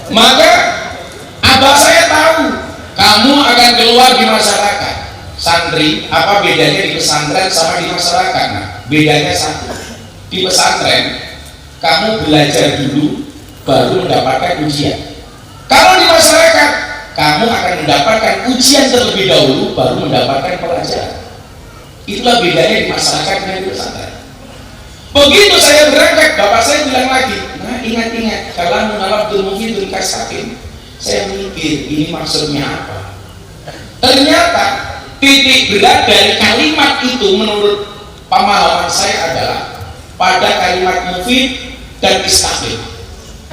Maka abah saya tahu kamu akan keluar di masyarakat. Santri, apa bedanya di pesantren sama di masyarakat? Nah, bedanya satu. Di pesantren kamu belajar dulu baru mendapatkan ujian. Kalau di masyarakat kamu akan mendapatkan ujian terlebih dahulu baru mendapatkan pelajaran. Itulah bedanya di masyarakat dengan di pesantren. Begitu saya berangkat, bapak saya bilang lagi, nah ingat-ingat kalau menalabdul mufidul kasakin. Saya mikir ini maksudnya apa? Ternyata titik berat dari kalimat itu menurut pemahaman saya adalah pada kalimat mufid dan istaqim.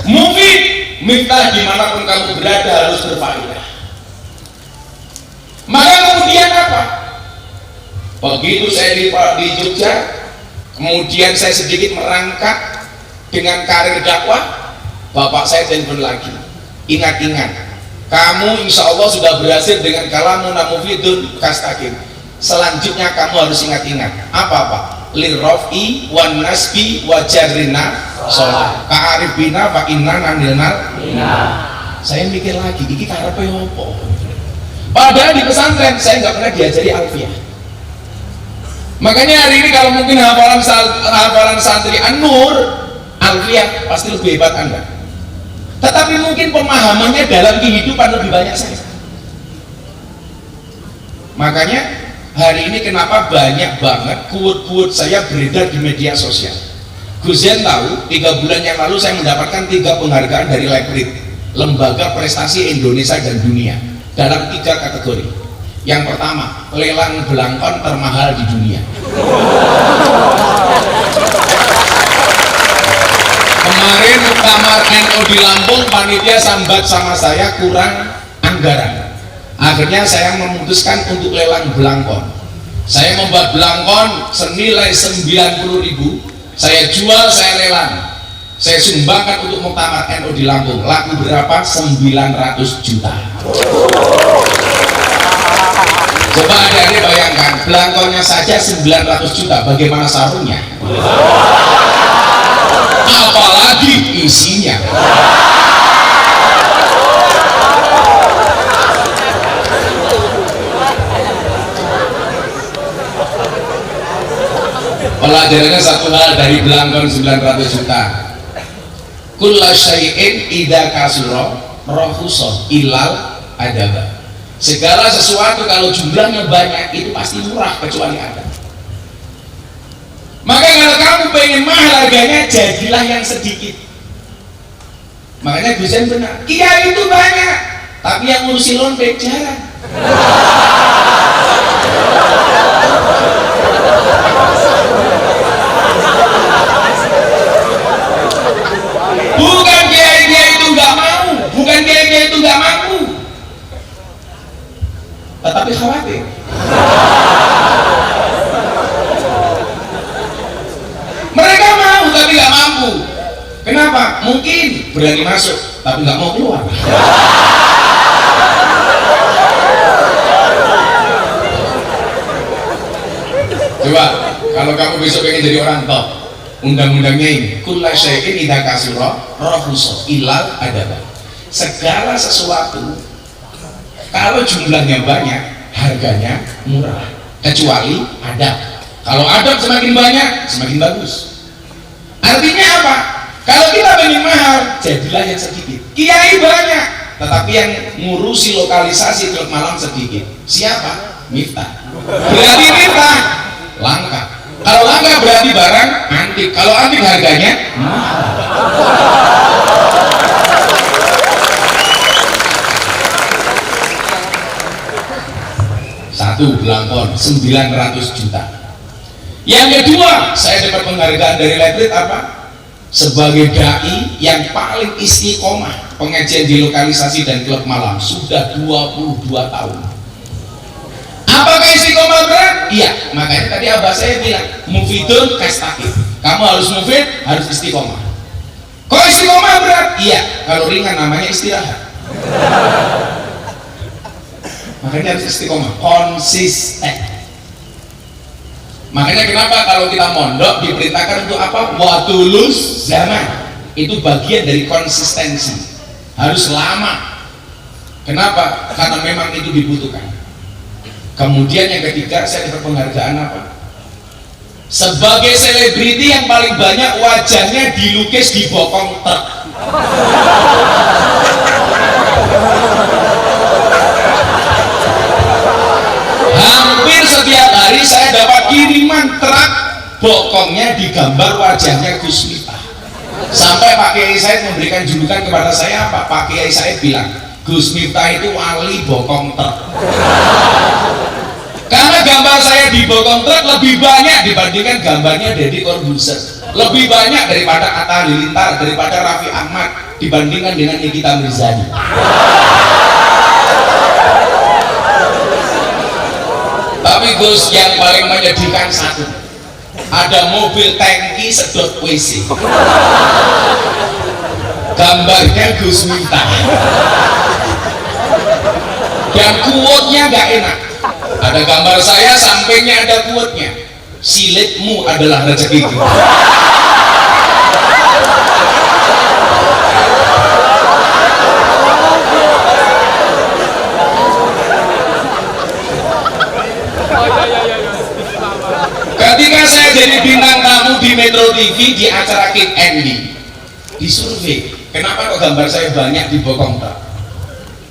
Mufid, miftah dimanapun kamu berada harus berfaedah. Maka kemudian apa? Begitu saya di Jogja, kemudian saya sedikit merangkak dengan karir dakwah, bapak saya telepon lagi. Ingat-ingat, kamu insya Allah sudah berhasil dengan kalamun mufidun kastakim. Selanjutnya kamu harus ingat-ingat apa lirrofi wan nasbi wa jarrina sholat ka'arifina fa inna nanilnal. Saya mikir lagi, ini karepe opo? Padahal di pesantren saya nggak pernah diajari alfiah. Makanya hari ini kalau mungkin hafalan santri An-Nur alfiah pasti lebih hebat Anda. Tetapi mungkin pemahamannya dalam kehidupan lebih banyak saya. Makanya hari ini kenapa banyak banget quote-quote saya beredar di media sosial. Gus Zen tahu 3 bulan yang lalu saya mendapatkan 3 penghargaan dari Leprit, Lembaga Prestasi Indonesia dan Dunia, dalam 3 kategori. Yang pertama, lelang belangkon termahal di dunia. Kemarin muktamar NU di Lampung, panitia sambat sama saya kurang anggaran. Akhirnya saya memutuskan untuk lelang belangkon. Saya membuat belangkon senilai 90.000. Saya jual, saya lelang. Saya sumbangkan untuk muktamar NU di Lampung. Laku berapa? 900 juta. Coba adik-adik bayangkan, belangkonnya saja 900 juta. Bagaimana sarungnya? Apalagi isinya. Pelajarannya satu hal dari belangkon 900 juta. Kulla syai'in idza kasura rahusa ilal adaba. Segala sesuatu kalau jumlahnya banyak itu pasti murah kecuali adab. Maka kalau kamu pengen mahal harganya, jadilah yang sedikit. Makanya Gus Zen benar, kiai itu banyak, tapi yang ngurusi lonte jarang. Bukan kiai-kiai itu nggak mau, bukan kiai-kiai itu nggak mampu, tetapi khawatir. Mereka mau tapi nggak mampu. Kenapa? Mungkin berani masuk tapi nggak mau keluar. Coba kalau kamu besok pengen jadi orang top, undang-undangnya ini kulla syai'in idza kasura rahusa ilal adaba. Segala sesuatu kalau jumlahnya banyak harganya murah kecuali adab. Kalau adab semakin banyak semakin bagus. Artinya apa? Kalau kita pengen mahal, jadilah yang sedikit. Kiai banyak, tetapi yang ngurusi lokalisasi klub malam sedikit. Siapa? Miftah. Berarti Miftah langka. Kalau langka berarti barang antik. Kalau antik harganya mahal. Satu belangkon 900 juta. Yang kedua, saya dapat penghargaan dari Leprit apa? Sebagai dai yang paling istiqomah pengajian di lokalisasi dan klub malam sudah 22 tahun. Apakah istiqomah berat? Iya, makanya tadi abah saya bilang mufidun kastaqim. Kamu harus mufid, harus istiqomah. Kalau istiqomah berat? Iya, kalau ringan namanya istirahat. Makanya harus istiqomah, konsisten. Makanya kenapa kalau kita mondok diperintahkan untuk apa? Watulus zaman. Itu bagian dari konsistensi. harus lama. Kenapa? Karena memang itu dibutuhkan. Kemudian yang ketiga, saya dapat penghargaan apa? Sebagai selebriti yang paling banyak wajahnya dilukis di bokong truk. Hampir setiap hari saya dapat kiriman truk, bokongnya digambar wajahnya Gus Miftah. Sampai Pak Kiai Said memberikan julukan kepada saya apa? Pak Kiai Said bilang, Gus Miftah itu wali bokong truk. Karena gambar saya di bokong truk lebih banyak dibandingkan gambarnya Deddy Corbuzier, lebih banyak daripada Atta Halilintar, daripada Raffi Ahmad, dibandingkan dengan Nikita Mirzani. Tapi Gus, yang paling menyedihkan satu, ada mobil tangki sedot WC, gambarnya Gus Miftah, dan quote-nya gak enak. Ada gambar saya, sampingnya ada quote-nya, silitmu adalah rezekiku. Ketika saya jadi bintang tamu di Metro TV di acara Kid Andy, disurvei, kenapa kok gambar saya banyak di bokong truk?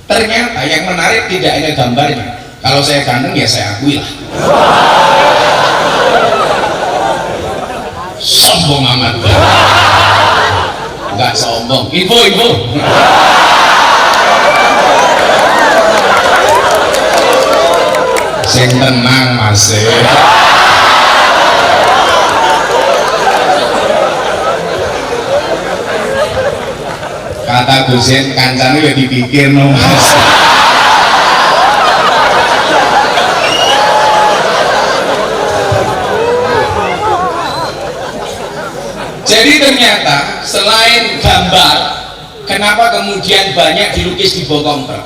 Ternyata yang menarik tidak hanya gambarnya. Kalau saya ganteng ya saya akui lah. Sombong amat. Enggak sombong. Info. Sing tenang Mas. Kata Gusin kancane ya dipikir no Mas. Jadi ternyata selain gambar, kenapa kemudian banyak dilukis di bokong truk?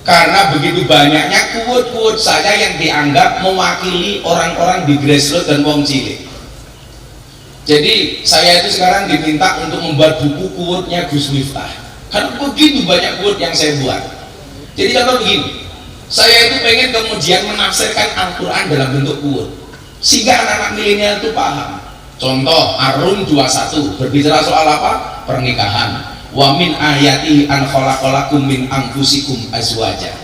Karena begitu banyaknya quote-quote saya yang dianggap mewakili orang-orang di grassroots dan wong cilik. Jadi saya itu sekarang diminta untuk membuat buku quote-nya Gus Miftah. Karena begitu banyak quote yang saya buat. Jadi contoh begini, saya itu pengen kemudian menafsirkan Al-Quran dalam bentuk quote, sehingga anak-anak milenial itu paham. Contoh Ar-Rum 21 berbicara soal apa? Pernikahan. Wa min ayati an khalaqalakum min anfusikum azwaja.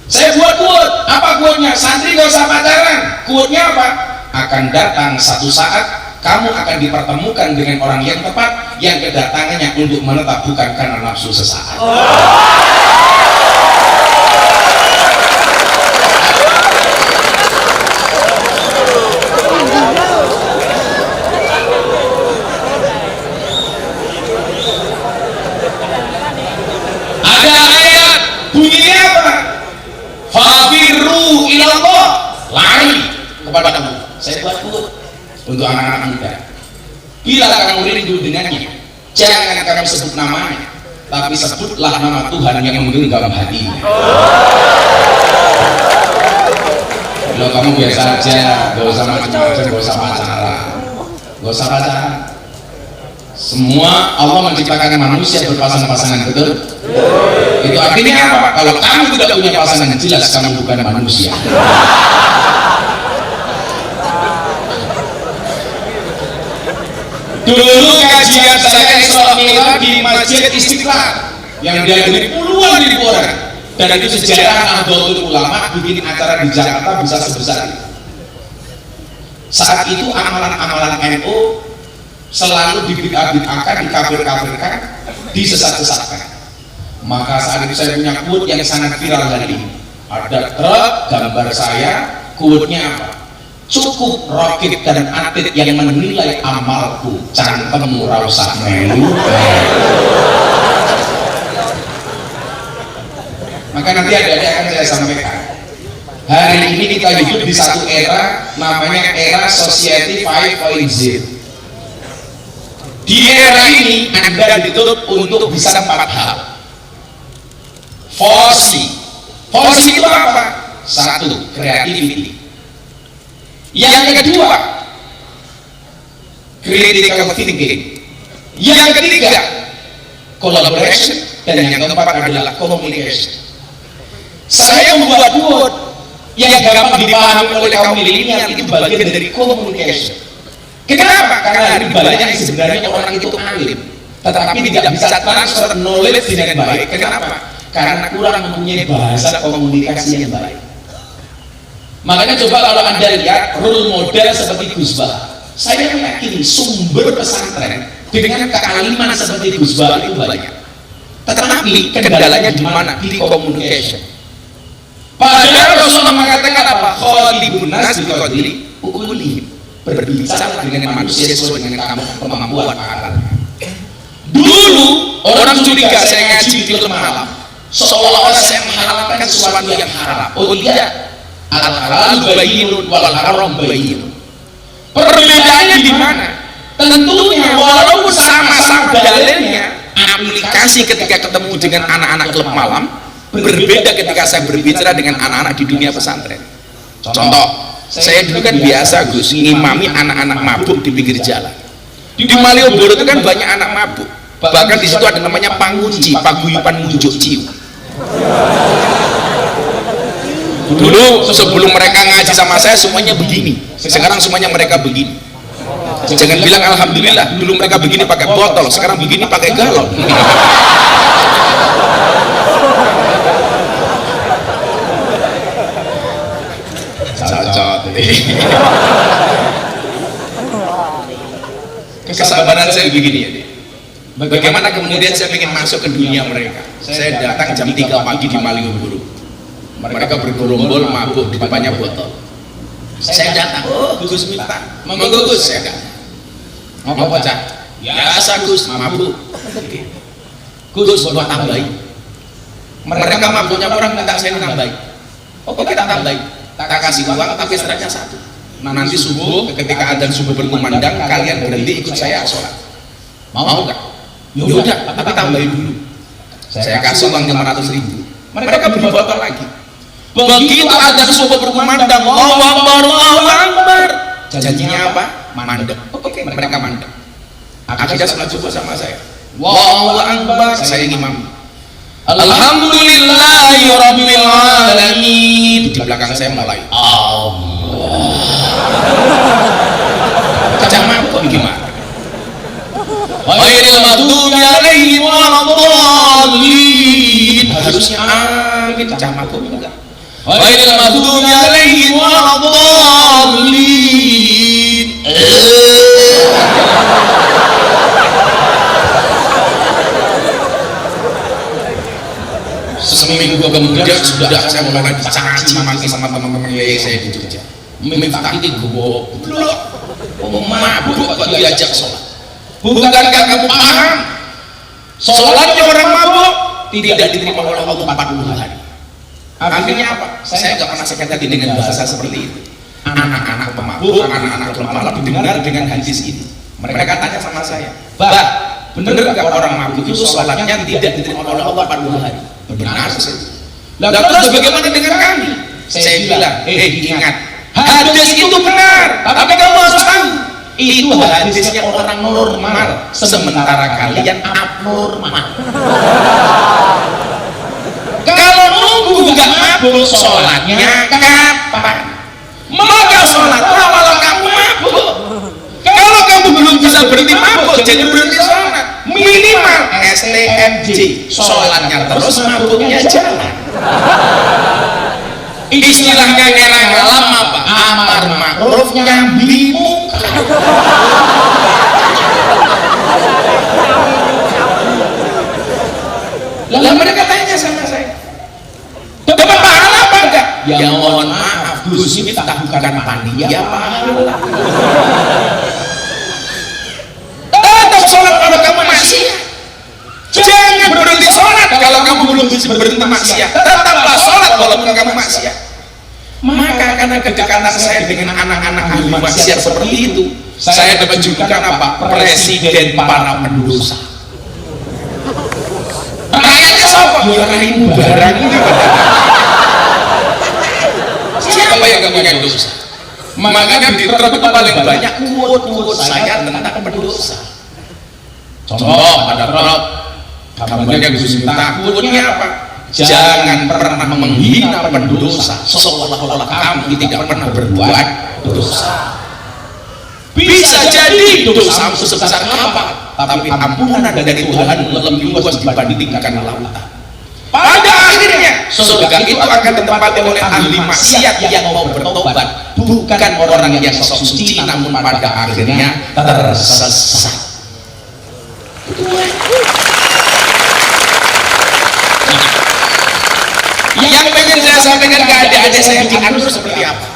Saya buat quote. Apa quote-nya? Santri gak usah pacaran. Quote-nya apa? Akan datang satu saat kamu akan dipertemukan dengan orang yang tepat, yang kedatangannya untuk menetap bukan karena nafsu sesaat. Ada ayat bunyinya apa? Fafirru ilallah, lari kepada kamu. Saya buat quote untuk anak-anak muda. Bila kamu rindu dengannya, jangan kamu sebut namanya, tapi sebutlah nama Tuhan yang menggenggam hatinya. Kalau kamu biasa aja, gak usah macam-macam, gak usah pacaran. Semua Allah menciptakan manusia berpasang-pasangan, betul? Itu artinya apa? Kalau kamu tidak punya pasangan, jelas kamu bukan manusia. Dulu kajian saya Isra Mi'raj di Masjid Istiqlal yang dihadiri puluhan ribu orang, dan itu sejarah Nahdlatul Ulama bikin acara di Jakarta bisa sebesar itu. Saat itu amalan-amalan NU selalu dibid'ah-bid'ahkan, dikafir-kafirkan, disesat-sesatkan. Maka saat itu saya punya quote yang sangat viral hari ini. Ada truk, gambar saya, quote-nya apa? Cukup Rokib dan Atid yang menilai amalku, cangkemmu ra usah melu. Maka nanti ada akan saya sampaikan. Hari ini kita hidup di satu era namanya era Society 5.0. Di era ini Anda dituntut untuk bisa 4 hal. Forsi itu apa? 1. Creativity. Yang kedua, critical thinking. Yang ketiga, collaboration. dan yang keempat adalah communication. Saya membuat quote yang gampang dipahami oleh kaum milenial itu bagian dari communication. Kenapa? Karena banyak yang sebenarnya orang itu alim, tetapi tidak bisa transfer knowledge dengan baik. Kenapa? Karena kurang mempunyai bahasa komunikasi yang baik. Makanya coba kalau Anda lihat role model seperti Gus Bah, saya meyakini sumber pesantren dengan kealiman seperti Gus Bah itu banyak. Tetapi kendalanya di mana? Di communication. Padahal Rasulullah mengatakan apa? Khalibun nas bi qadri uqulihim. Berbicara dengan manusia sesuai dengan kemampuan akalnya. Dulu orang curiga saya ngaji di film malam, seolah-olah saya menghalalkan sesuatu yang haram. Oh tidak, al-halal bayyinun wal haram bayyinun. Perbedaannya di mana? Tentunya walaupun sama-sama dalilnya, aplikasi ketika ketemu dengan anak-anak klub malam berbeda ketika saya berbicara dengan anak-anak di dunia pesantren. Contoh, saya dulu kan biasa Gus ngimami anak-anak mabuk di pinggir jalan. Di Malioboro itu kan banyak anak mabuk. Bahkan di situ ada namanya pangunci, paguyupan munjuk ciu. Dulu sebelum mereka ngaji sama saya semuanya begini. Sekarang semuanya mereka begini. Jangan bilang alhamdulillah, dulu mereka begini pakai botol, sekarang begini pakai galon. Kesabaran saya begini ya. Bagaimana kemudian saya ingin masuk ke dunia mereka. Saya datang jam 3 pagi di Malioboro. Mereka bergerombol mabuk di depannya botol. Saya datang, oh Gus minta, monggo Gus, saya datang. Mau bocah? Biasa Gus, mabuk. Gus buat tambahin. Mereka mabuknya orang minta saya tambahin. Oke kita tambahin. Tak kasih uang tapi syaratnya satu. Nanti subuh ketika adzan subuh berkumandang kalian berhenti ikut saya sholat. Mau nggak? Yaudah, tapi tambahin dulu. Saya kasih uang 500.000. Mereka beli botol lagi. Begitu adzan subuh berkumandang, Allahu Akbar, Allahu Akbar. Janjinya apa? Mandek. Oke, mereka mandek. Akhirnya sholat subuh sama saya. Allahu Akbar. Saya imam. Alhamdulillahi Rabbil Alamin. Di belakang saya mulai Allah. Cama kok gimana? Ghairil maghdubi alaihim waladdallin. Harusnya amin. Cama kok enggak? Ghairil maghdubi alaihim waladdallin. Seminggu kemudian sudah saya mulai dicaci maki sama teman-teman saya di Jogja. Minta ini goblok, mabuk kok diajak sholat. Bukankah kamu paham? Sholatnya orang mabuk tidak diterima oleh Allah 40 hari. Akhirnya apa? Saya nggak pernah sakit hati dengan bahasa seperti itu. Anak-anak pemabuk, anak-anak malam dengar dengan hadis ini. Mereka tanya sama saya, Bah, benar nggak orang mabuk itu sholatnya tidak diterima oleh Allah 40 hari? Benar sih. Lalu terus bagaimana dengan kami? Saya bilang, ingat, hadis itu benar, tapi kamu harus tahu itu hadisnya orang normal, sementara kalian abnormal. Kalau nunggu nggak mabuk, sholatnya kapan? Maka sholat kalau kamu mabuk. Kalau kamu belum bisa berhenti mabuk, jadi berhenti sholat. Minimal STMJ, sholatnya terus, mabuknya jalan. Istilahnya era malam apa? Amar ma'ruf nahi mungkar. Lalu mereka tanya sama saya, dapat pahala apa enggak? Ya mohon maaf Gus, ini tak bukan panitia pahala. Tetap sholat kalau kamu maksiat. Jangan berhenti sholat kalau kamu belum bisa berhenti maksiat. Tetaplah sholat walaupun kamu maksiat. Maka karena kedekatan saya dengan anak-anak ahli maksiat seperti itu, saya dapat juga apa? Presiden para pendosa. Rakyatnya siapa? Nyerahin barang ini. Siapa yang gak punya dosa? Makanya di truk itu paling banyak quote saya tentang pendosa. Contoh, ada truk Kamu yang takutnya apa? Jangan pernah menghina pendosa seolah-olah kamu tidak pernah berbuat dosa. Bisa jadi dosamu sebesar apa, tapi ampunan dari Tuhan lebih luas dibandingkan lautan. Pada akhirnya surga itu akan ditempati oleh ahli maksiat yang mau bertobat, bukan orang yang sok suci, namun pada akhirnya tersesat. Yang pengen saya sampaikan ke adik-adik saya di Anur seperti apa?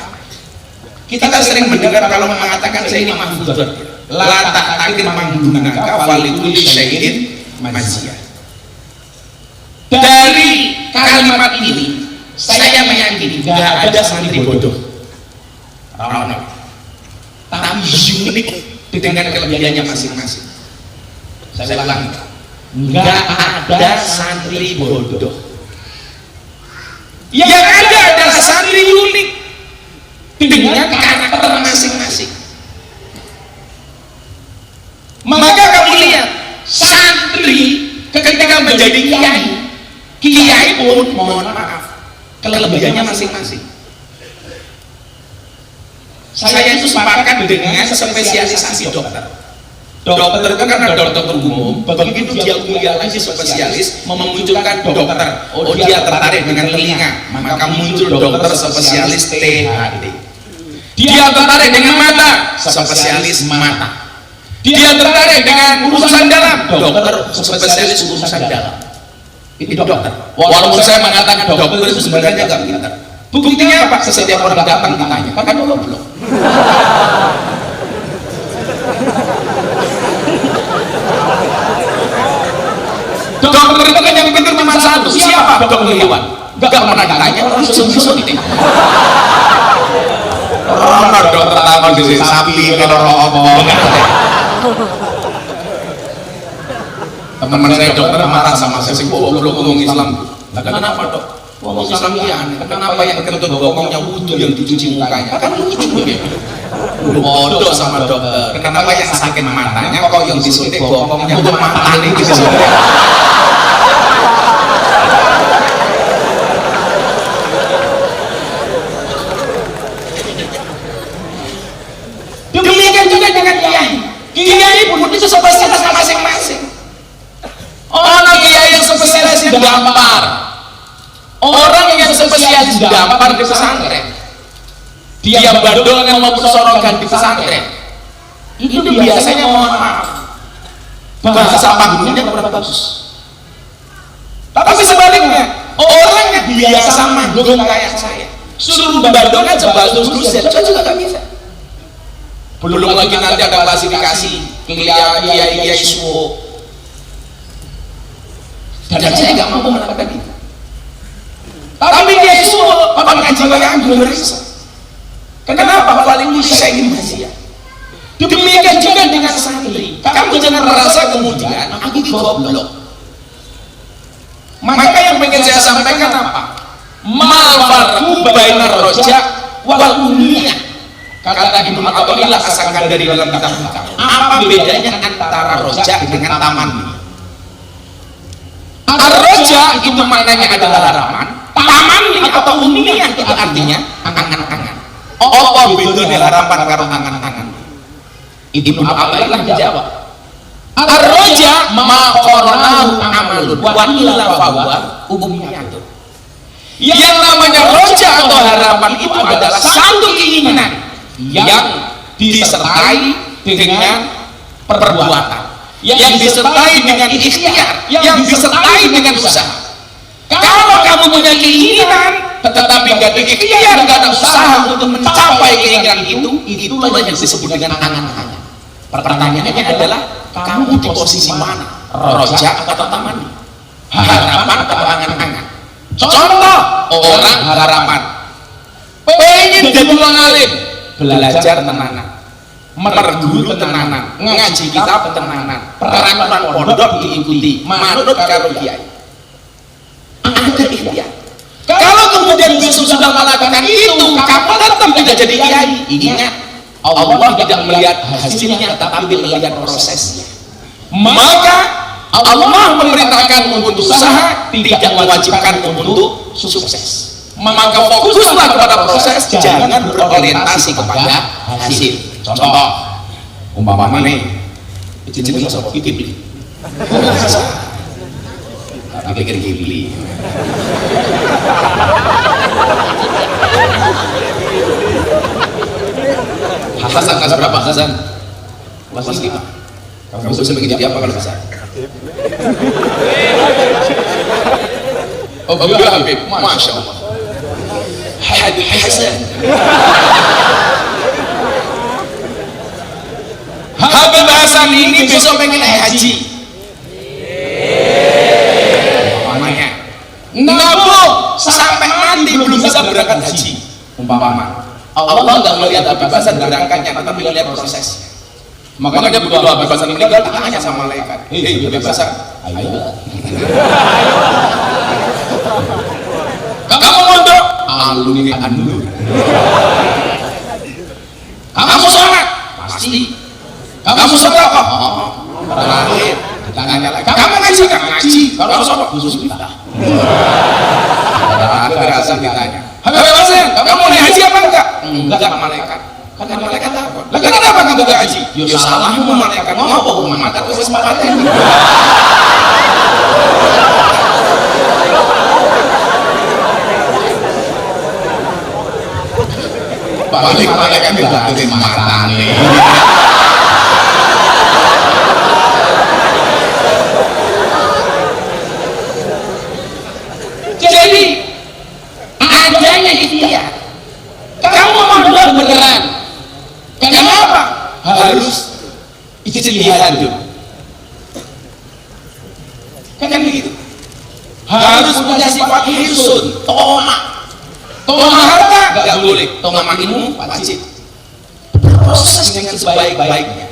Kita sering mendengar kalau mengatakan saya ini mahfudz, latak akhir manggunaka walitul syai'in maziyah. Dari kalimat ini saya meyakini gak ada santri bodoh, tapi unik dengan kelebihannya masing-masing. Saya ulangi, gak ada santri bodoh. Yang ada adalah santri unik dengan karakter masing-masing. Maka kamu lihat santri ketika menjadi kiai pun mohon maaf kelebihannya masing-masing. Saya itu sepakat dengan spesialisasi dokter. Dokter itu kan ada dokter umum, begitu dia kuliah lagi spesialis memunculkan dokter. Oh dia tertarik dengan telinga, maka muncul dokter spesialis THT. Dia tertarik dengan mata, spesialis mata. Dia tertarik dengan urusan dalam, dokter spesialis urusan dalam. Itu dokter. Walaupun saya mengatakan dokter itu sebenarnya nggak pintar. Buktinya apa? Setiap orang datang ditanya, kan belum. Dokter itu kan yang pintar cuma satu, siapa? Dokter Iwan. Gak pernah ditanya, langsung itu. Orang dokter takon di sapi kalau apa? Teman saya dokter marah sama saya, goblok ngomong Islam. Kenapa dok? Ngomong Islam ya aneh. Kenapa yang kentut bokongnya wudhu yang dicuci mukanya? Kan lucu ya. Bodoh sama dokter. Kenapa yang sakit matanya kok yang disuntik bokongnya untuk mata ini disuntik? Demikian juga dengan kiai. Kiai pun itu spesialis masing-masing. Orang kiai yang spesialis gampar, orang yang spesialis gampar di pesantren, dia badongan maupun sorogan di pesantren, itu biasanya mohon maaf bahasa panggungnya kurang bagus. Tapi sebaliknya, orang yang biasa manggung kayak saya, suruh badongan sebagus Brussel, saya juga gak bisa. Belum lagi nanti ada klasifikasi kiai suwo. Dan saya nggak mampu melakukan itu. Tapi kiai suwo orang ngaji yang berisa. Kenapa? Paling saya ingin masih. Demikian juga dengan santri. Kamu jangan merasa kemudian aku goblok. Maka yang pengen saya sampaikan apa? Mal-farqu bainar rojak wal ummiyah. Kata Ibnu Athaillah asalkan dari dalam kitab. Apa bedanya antara rojak dengan taman? Ar-roja itu maknanya adalah harapan. Taman ini atau ummiyah itu artinya angan-angan. Apa bedanya harapan karo angan-angan? Ibnu Athaillah menjawab, ar-roja ma qaranahu amalun wa illa fahuwa ummiyatun. Yang namanya roja atau harapan itu adalah satu keinginan yang disertai dengan perbuatan, yang disertai dengan ikhtiar, yang disertai dengan usaha. Kalau kamu punya keinginan tetapi nggak ada ikhtiar, nggak ada usaha untuk mencapai keinginan itu, itulah yang disebut dengan angan-angan. Pertanyaannya adalah kamu di posisi mana? Roja atau taman? Harapan atau angan-angan? Contoh orang harapan pengen jadi orang alim, belajar tenanan, merguru tenanan, ngaji kitab tenanan, peraturan pondok diikuti, manut karo kiai. Ada ikhtiar. Kalau kemudian besok sudah melakukan itu, kamu tetap tidak jadi kiai. Ingat, Allah tidak melihat hasilnya, tetapi melihat prosesnya. Maka Allah memerintahkan untuk usaha, tidak mewajibkan untuk sukses. Maka fokuslah kepada proses, jangan berorientasi kepada hasil. Contoh, umpama nih, jenenge sapa Ghibli. Tak pikir Ghibli. Hasan kelas berapa Hasan? Kelas 5. Kamu bisa bikin jadi apa kalau bisa? Oh iya Habib, Masya Allah. Habib Hasan. Habib Hasan ini besok pengen haji. Namanya nabung sampai mati belum bisa berangkat haji. Umpama Allah nggak melihat Habib Hasan berangkatnya, tapi melihat proses. Makanya begitu Habib Hasan meninggal, tanya sama malaikat, hei Habib Hasan, ayo. Kamu mondok? Alumni An-Nur. Kamu sholat? Pasti. Kamu sedekah? Terakhir. Tanya lagi. Kamu ngaji? Ngaji. Kalau sholat khusus kita. Habib Hasan ditanya, Habib Hasan, kamu mau haji apa enggak? Enggak, malaikat. Kan malaikat takut. Lah kenapa kamu enggak haji? Ya salahmu malaikat. Mau apa hukuman mata terus mati. Balik malaikat tidak dari matane. Jadi adanya ikhtiar. Kamu mondok beneran. Kenapa? Harus ijtihad dulu. Kan begitu. Harus punya sifat hirsun, tomak. Toma harta nggak boleh, toma ilmu wajib. Proses dengan sebaik-baiknya.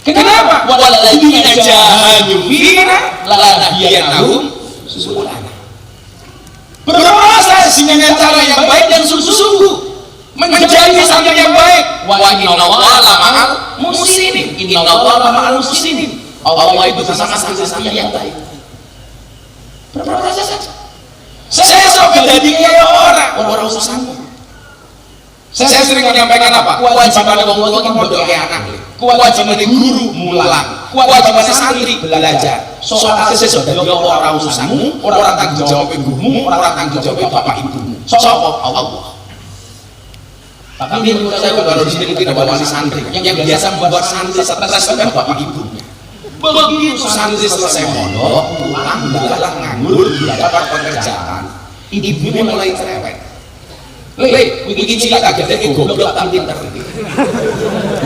Kenapa? Walladzina jahadu fina lanahdiyannahum subulana. Berproses dengan cara yang baik dan sungguh-sungguh menjadi sahabat yang baik. Wa innallaha ma'al muslimin. Innallaha ma'al muslimin. Allah itu bersama sahabat yang baik. Berproses saja. Saya suka jadi kayak orang urusannya. Saya sering menyampaikan apa? Kewajiban orang tua kan mondok anak. Kewajiban guru mulang. Kewajiban santri belajar. Soal sesuatu orang urusanmu, orang tanggung jawab gurumu, orang tanggung jawab bapak ibumu. Soal Allah. Tapi menurut saya kalau di sini tidak bawa santri. Yang biasa membuat santri stres kan bapak ibunya. Begitu santri selesai mondok, pulang dalam nganggur, dapat pekerjaan, ibunya mulai cerewet. Le, bikin cerita gede goblok tak pinter.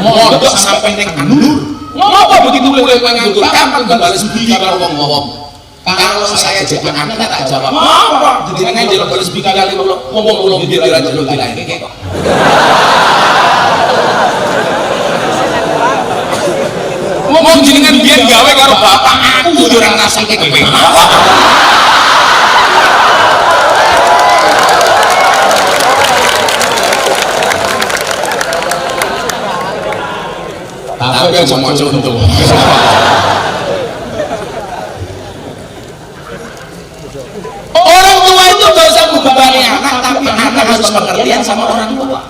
Mondok sampai neng nganggur. Ngapa begitu mulai nganggur? Kapan balas budi kalau ngomong? Kalau saya jadi anak tak jawab. Ngapa? Jadi ngajak balas budi kali ngomong pikiran jelek lagi. Ngomong jenengan biar gawe karo bapak aku orang rasake kowe. Tapi aja mau contoh. Orang tua itu gak usah membebani anak, tapi anak harus pengertian sama orang tua.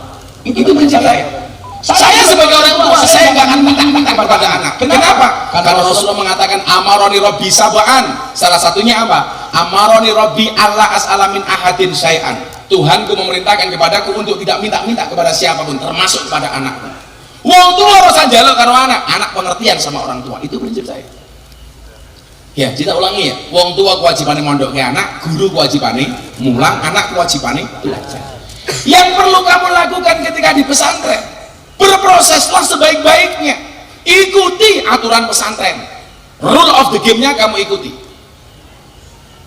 Itu mencintai. Saya sebagai orang tua, saya nggak akan minta kepada anak. Kenapa? Karena Rasulullah mengatakan amaroni robbi sabaan. Salah satunya apa? Amaroni robbi Allah as'alamin ahadin syai'an. Tuhanku memerintahkan kepadaku untuk tidak minta-minta kepada siapapun, termasuk kepada anakku. Wong tua rasa jaluk karo anak, anak pengertian sama orang tua. Itu prinsip saya. Ya, kita ulangi ya. Wong tua kewajibannya mondok ke anak, guru kewajibannya mulang, anak kewajibannya belajar. Yang perlu kamu lakukan ketika di pesantren, berproseslah sebaik-baiknya. Ikuti aturan pesantren. Rule of the game-nya kamu ikuti.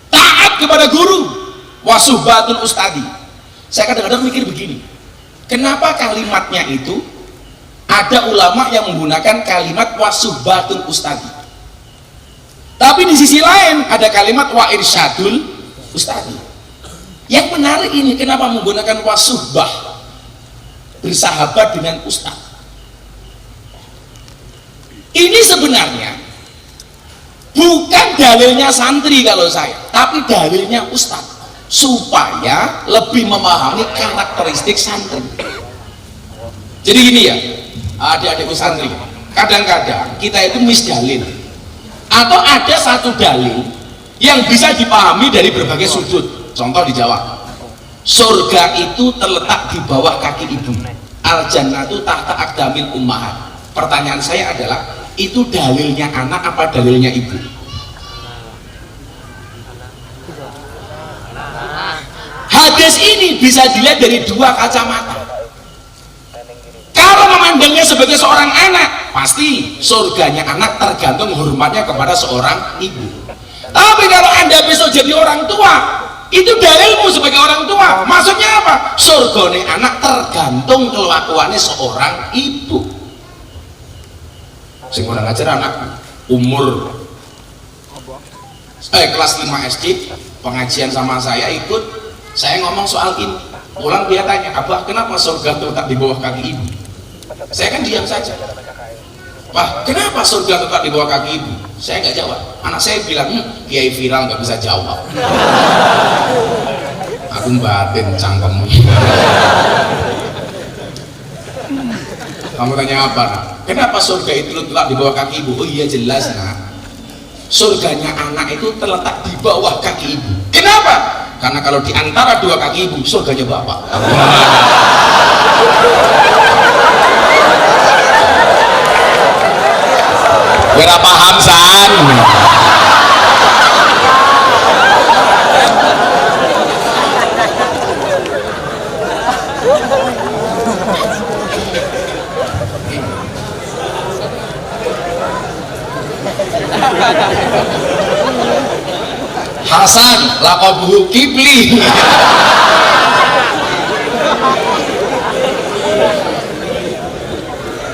Taat kepada guru. Wasuhbatul ustadi. Saya kadang-kadang mikir begini. Kenapa kalimatnya itu ada ulama yang menggunakan kalimat wasuhbatul ustadi. Tapi di sisi lain ada kalimat wa irsyadul ustadi. Yang menarik ini kenapa menggunakan wasuhbah, bersahabat dengan ustaz. Ini sebenarnya bukan dalilnya santri kalau saya, tapi dalilnya ustadz, supaya lebih memahami karakteristik santri. Jadi gini ya, adik-adikku santri, kadang-kadang kita itu misdalil, atau ada satu dalil yang bisa dipahami dari berbagai sudut. Contoh di Jawa, surga itu terletak di bawah kaki ibu, al jannatu tahta aqdamil ummahat. Pertanyaan saya adalah, itu dalilnya anak apa dalilnya ibu? Hadis ini bisa dilihat dari dua kacamata. Kalau memandangnya sebagai seorang anak, pasti surganya anak tergantung hormatnya kepada seorang ibu. Tapi kalau Anda besok jadi orang tua, itu dalilmu sebagai orang tua. Maksudnya apa? Surganya anak tergantung kelakuannya seorang ibu. Sing kurang ajar anak umur kelas 5 SD pengajian sama saya ikut, saya ngomong soal ini, pulang dia tanya, Abah kenapa surga terletak di bawah kaki ibu? Saya kan diam saja. Wah, kenapa surga terletak di bawah kaki ibu? Saya nggak jawab. Anak saya bilang, kiai viral nggak bisa jawab. Aku batin cangkemmu. Kamu tanya apa, nak? Kenapa surga itu terletak di bawah kaki ibu? Oh iya jelas, nak. Surganya anak itu terletak di bawah kaki ibu. Kenapa? Karena kalau di antara dua kaki ibu, surganya bapak. Gue paham san. Hasan laqabuhu Kibli.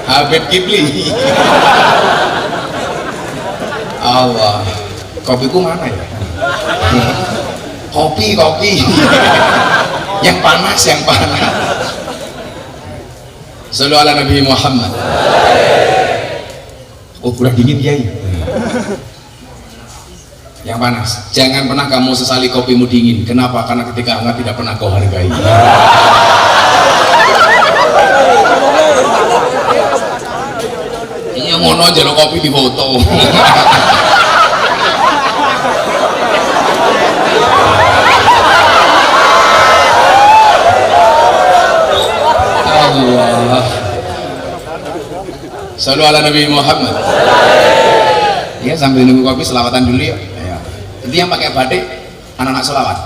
Habib Kibli. Allah, kopiku mana ya? Kopi yang panas. Sallu ala Nabi Muhammad. Oh udah dingin ya. Yang panas, jangan pernah kamu sesali kopimu dingin. Kenapa? Karena ketika hangat tidak pernah kau hargai. Iya ngono aja lo kopi di foto. Allah. Sallu ala Nabi Muhammad. Ya sambil nunggu kopi selawatan dulu ya. Itu yang pakai batik anak-anak selawat.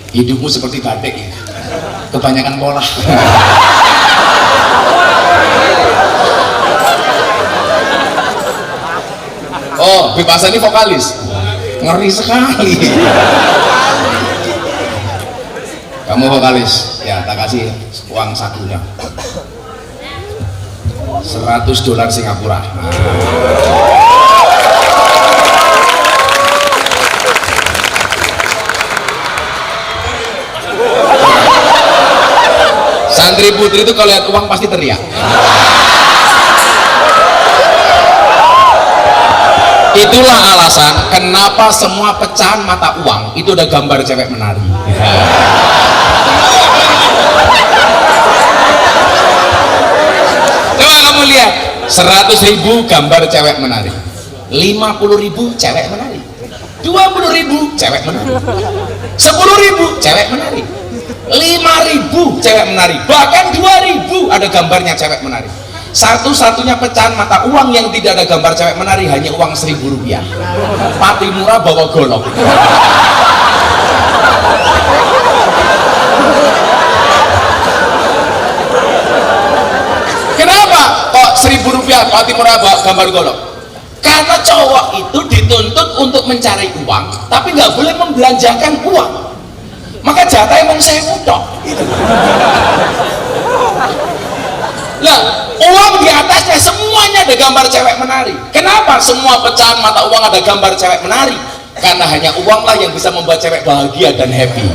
Hidupmu seperti batik ya. Kebanyakan pola. Oh, Bebasa ini vokalis. Ngeri sekali. Kamu vokalis. Ya, tak kasih uang sakunya. $100 Singapura. Santri putri itu kalau lihat uang pasti teriak. Itulah alasan kenapa semua pecahan mata uang itu ada gambar cewek menari. Coba kamu lihat, 100.000 gambar cewek menari, 50.000 cewek menari, 20.000 cewek menari, 10.000 cewek menari, 5.000 cewek menari, bahkan 2.000 ada gambarnya cewek menari. Satu-satunya pecahan mata uang yang tidak ada gambar cewek menari hanya uang Rp1.000. Pati murah bawa golok. Kenapa kok Rp1.000 pati murah bawa gambar golok? Karena cowok itu dituntut untuk mencari uang, tapi nggak boleh membelanjakan uang. Maka jatah emang saya mutok. Lah, uang di atasnya semuanya ada gambar cewek menari. Kenapa semua pecahan mata uang ada gambar cewek menari? Karena hanya uanglah yang bisa membuat cewek bahagia dan happy.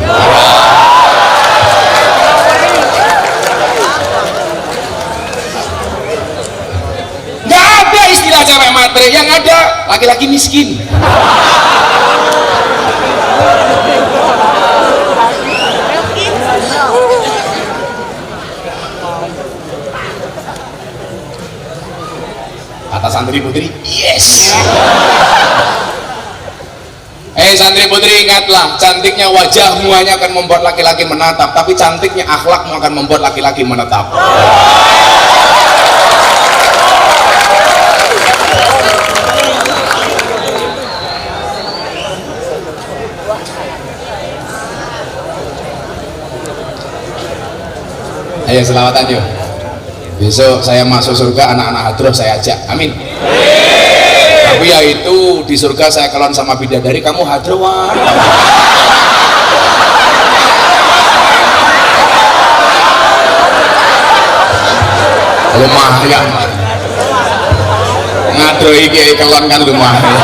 Nggak ada istilah jadilah cewek matre, yang ada laki-laki miskin. Kata santri putri, yes. Santri putri, ingatlah, cantiknya wajahmu hanya akan membuat laki-laki menatap, tapi cantiknya akhlakmu akan membuat laki-laki menetap. Ayo selawatan yuk. Besok saya masuk surga, anak-anak hadroh saya ajak, amin. Tapi ya itu di surga saya kelon sama bidadari, kamu hadrowan. Lumayan. Ngadro iki kelon kan lumayan.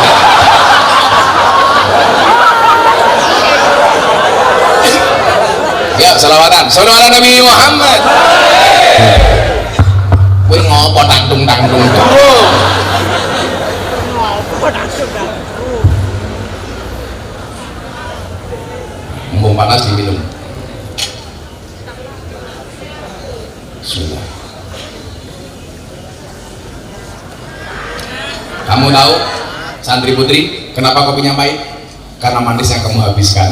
Ya selawatan, salawat Nabi Muhammad. Kowe ngopo tangtung-tangtung terus? Mumpung panas diminum. Bismillah. Kamu tahu santri putri kenapa kopinya pahit? Karena manis yang kamu habiskan.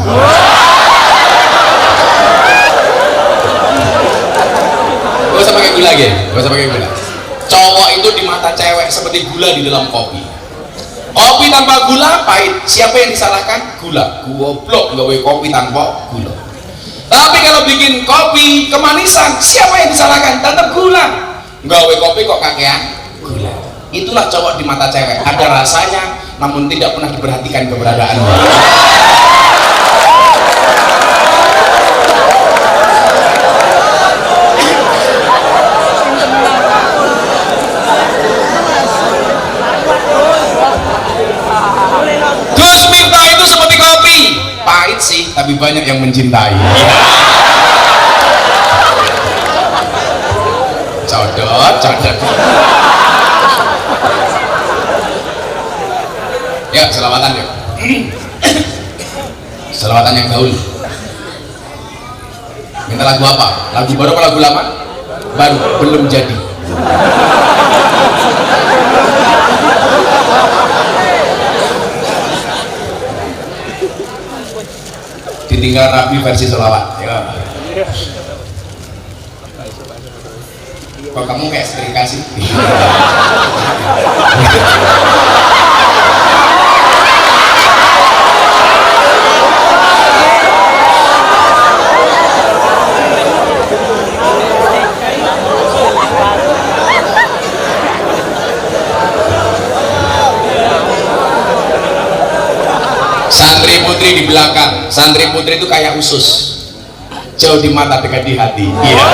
Gak usah pakai gula gitu, gak usah pakai gula. Cowok itu di mata cewek seperti gula di dalam kopi. Kopi tanpa gula pahit. Siapa yang disalahkan? Gula. Goblok gawe kopi tanpa gula. Tapi kalau bikin kopi kemanisan, siapa yang disalahkan? Tetap gula. Gawe kopi kok kakean gula. Itulah cowok di mata cewek. Ada rasanya, namun tidak pernah diperhatikan keberadaannya. Pahit sih, tapi banyak yang mencintai. Codot. Ya, selawatan yuk. Selawatan yang gaul. Minta lagu apa? Lagu baru apa lagu lama? Baru, belum jadi. Ditinggal rapi versi selawat ya. Kok kamu kayak setrika sih? Santri putri di belakang, santri putri itu kayak usus, jauh di mata dekat di hati. Iya.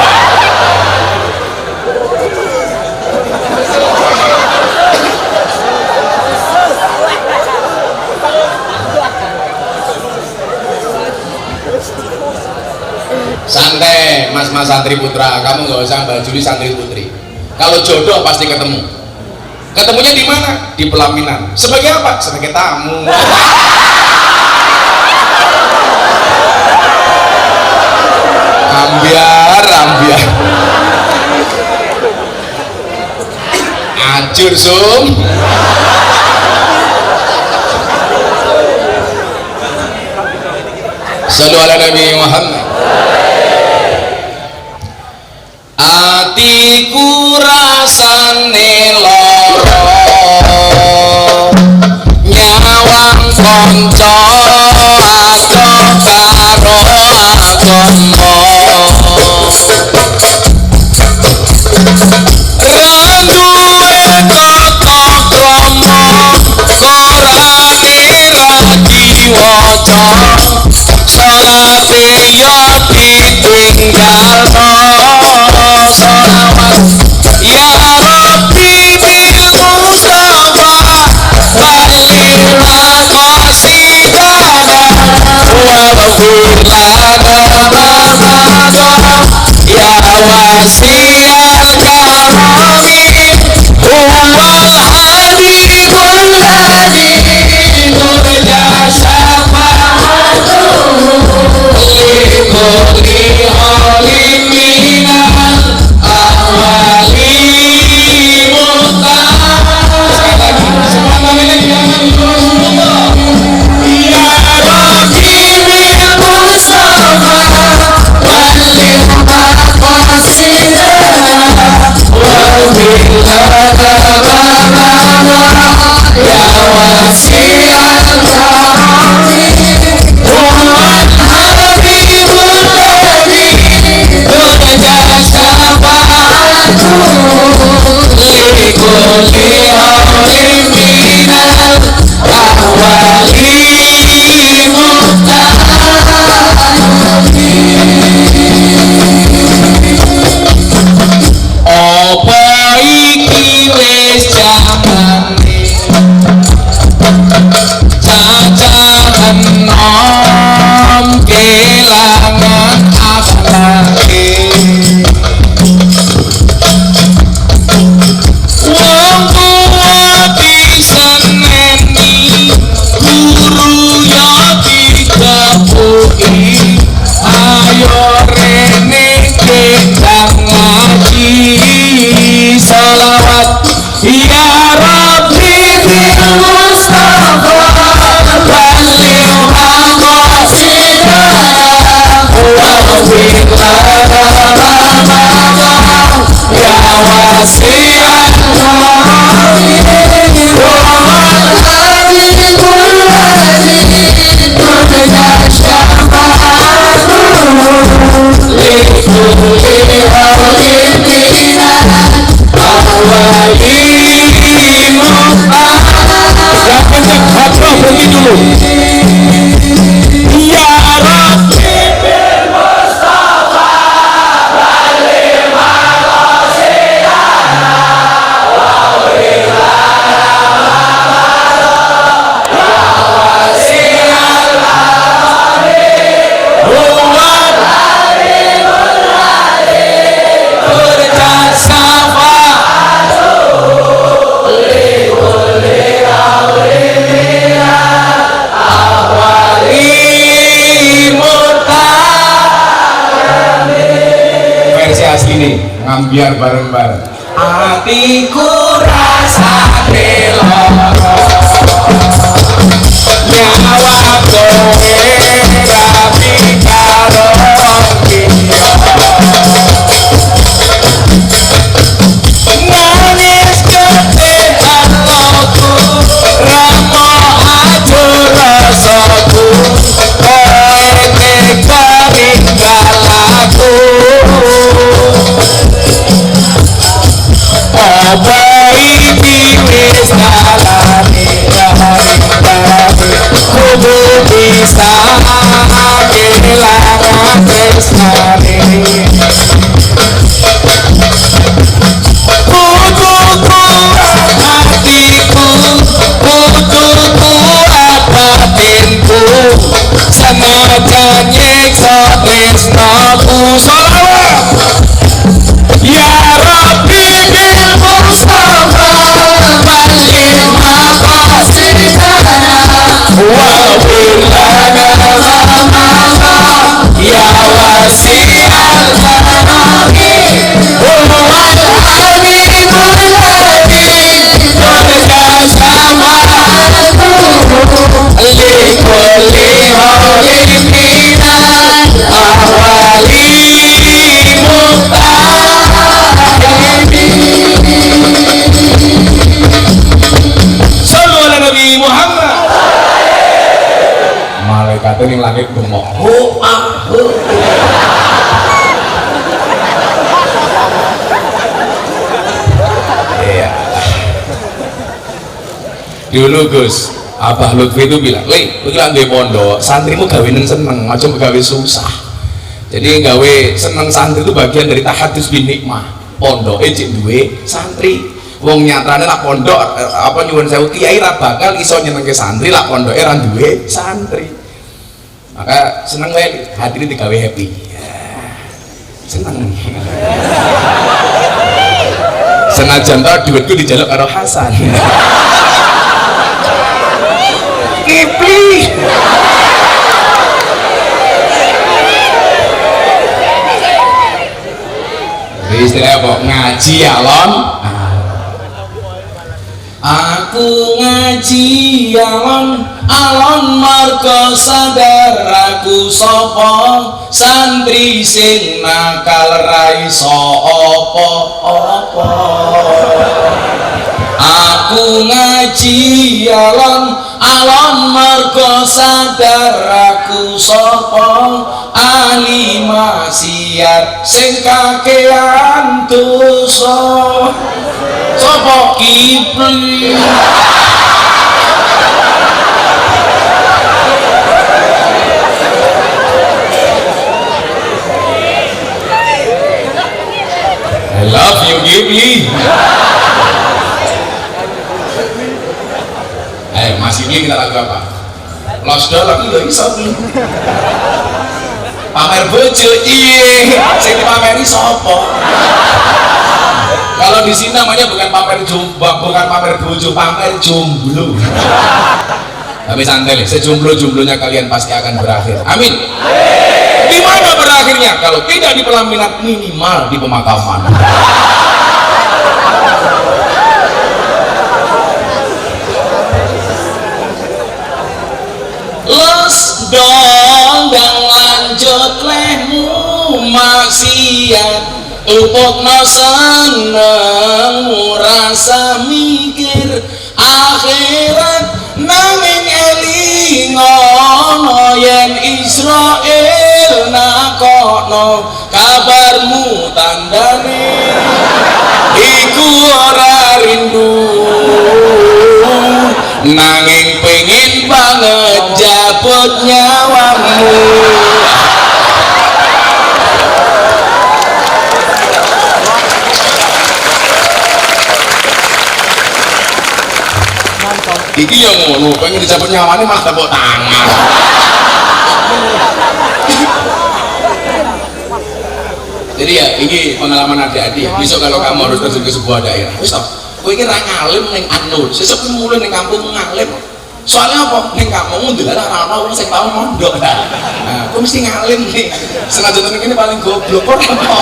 Santai, mas-mas santri putra, kamu nggak usah Mbak Juli santri putri. Kalau jodoh pasti ketemu. Ketemunya di mana? Di pelaminan. Sebagai apa? Sebagai tamu. Ambiar. Ajur sum. Sallu ala Nabi Muhammad. Atiku rasane loro, nyawang konco adoh karo agama. Randuwe tata krama, Qur'ane ra diwaca, salate yo ditinggalno. Salawat ya Rabbi bil Mustafa balillah qasidana waghfir lana ma madha ya wasi'al karami huwal Biar bareng-bareng hatiku rasa belo nyawa kowe rapi karo kiyo nangis ketihaloku ramo aja rasaku kowe tega ninggalaku apa iki wis kalane kudu bisa kehilangan tresnane kuduku hatiku kuduku batinku senajan nyiksa tresnaku sholawat ya Rabbi bil Mustafa balil maqasidana wa bilana ya wasi'al karami huwal alimul hakim qad sama'tu likulli hawlin minal ahwali malaikatnya ning langit bengok iya dulu Gus Abah Lutfi itu bilang le itu lagi pondok santrimu gawinin seneng macam gawe susah jadi gawe seneng santri itu bagian dari tahadus bin nikmah pondok cek duwe santri wong nyatane lak pondok apa nyuwun sewu kiai ra bakal iso nyenengke santri lak pondoke ra duwe santri maka seneng wae hati ini digawe happy ya, seneng senajan tau duitku dijaluk karo Hasan Kipli istilah apa ngaji alon aku ngaji alon marga sadar aku sapa santri sing nakal ra iso apa-apa aku ngaji alon marga sadar aku sapa ahli maksiat sing kakean dosa sapa Kipli I love you Kipli Mas Kipli kita lagu apa? Lost Dollar lagi iso pamer bojo iye sing dipameri sapa kalau di sini namanya bukan pamer jombang bukan pamer bojo pamer jomblo tapi santai sejomblo-jomblonya kalian pasti akan berakhir amin di mana berakhirnya kalau tidak di pelaminan minimal di pemakaman los dong dan lanjut lehmu maksiat Upukna seneng rasa mikir akhirat nanging elingono yen Israel nakokno kabarmu tandane iku ora rindu nanging pengen banget jabut nyawamu. Iki yang ngono, pengen dicabut nyawane malah tepuk tangan. Jadi ya, ini pengalaman adik-adik. Besok kalau kamu harus terjun ke sebuah daerah, wis toh, kowe iki ra ngalim ning anu, sesuk mulai ning kampung ngalim. Soalnya apa? Ning kampung ndelok ora ana wong sing tau mondok. Nah, kowe mesti ngalim nih. Senajan tenan kene paling goblok kok apa.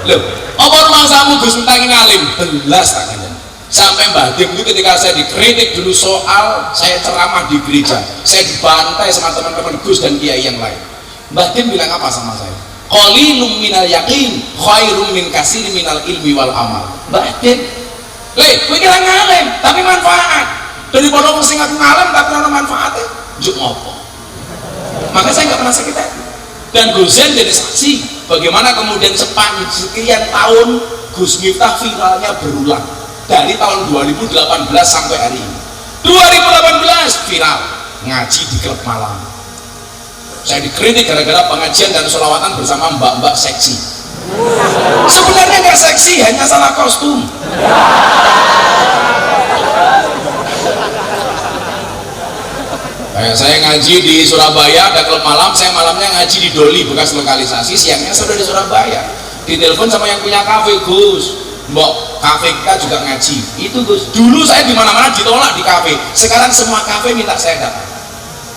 Loh, apa rumangsamu Gus minta ngalim? Belas tangannya. Sampai Mbah Dim itu ketika saya dikritik dulu soal saya ceramah di gereja, saya dibantai sama teman-teman Gus dan kiai yang lain. Mbah Dim bilang apa sama saya? Qalilum minal yaqin khairum min katsir minal ilmi wal amal. Mbah Dim, kowe kira ngalim tapi manfaat. Daripada wong sing ngaku ngalim tapi ora manfaate, njuk ngopo? Maka saya enggak pernah sakit hati. Dan Gus Zain jadi saksi bagaimana kemudian sekian tahun Gus Miftah viralnya berulang dari tahun 2018 sampai hari ini. 2018 viral ngaji di klub malam. Saya dikritik gara-gara pengajian dan sholawatan bersama mbak-mbak seksi. Sebenarnya nggak seksi, hanya salah kostum. Kayak saya ngaji di Surabaya, ada klub malam, saya malamnya ngaji di Doli, bekas lokalisasi, siangnya sudah di Surabaya. Ditelepon sama yang punya kafe, Gus, mbok kafe kita juga ngaji. Itu Gus, dulu saya di mana-mana ditolak di kafe, sekarang semua kafe minta saya datang.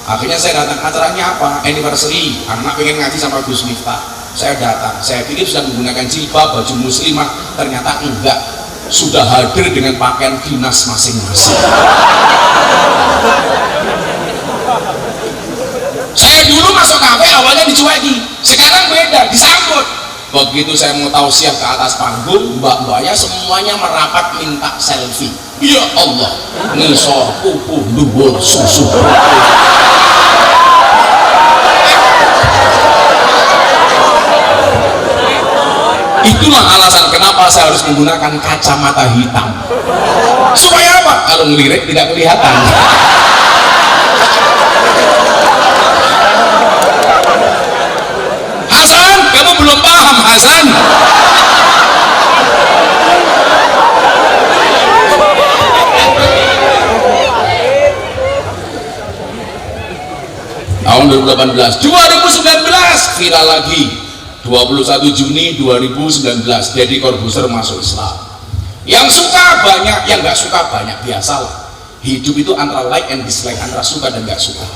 Akhirnya saya datang, acaranya apa? Anniversary, anak pengen ngaji sama Gus Miftah. Saya datang, saya pikir sudah menggunakan jilbab, baju muslimah, ternyata enggak, sudah hadir dengan pakaian dinas masing-masing. Saya dulu masuk kafe awalnya dicueki, sekarang beda, disambut. Begitu saya mau tausiah ke atas panggung, mbak-mbaknya semuanya merapat minta selfie. Ya Allah, ngisor pupuh dhuwur susu. Itulah alasan kenapa saya harus menggunakan kacamata hitam. Supaya apa? Kalau ngelirik tidak kelihatan. Hasan, kamu belum paham Hasan. Tahun 2018, 2019 viral lagi. 21 Juni 2019 Deddy Corbuzier masuk Islam. Yang suka banyak, yang nggak suka banyak, biasalah. Hidup itu antara like and dislike, antara suka dan nggak suka.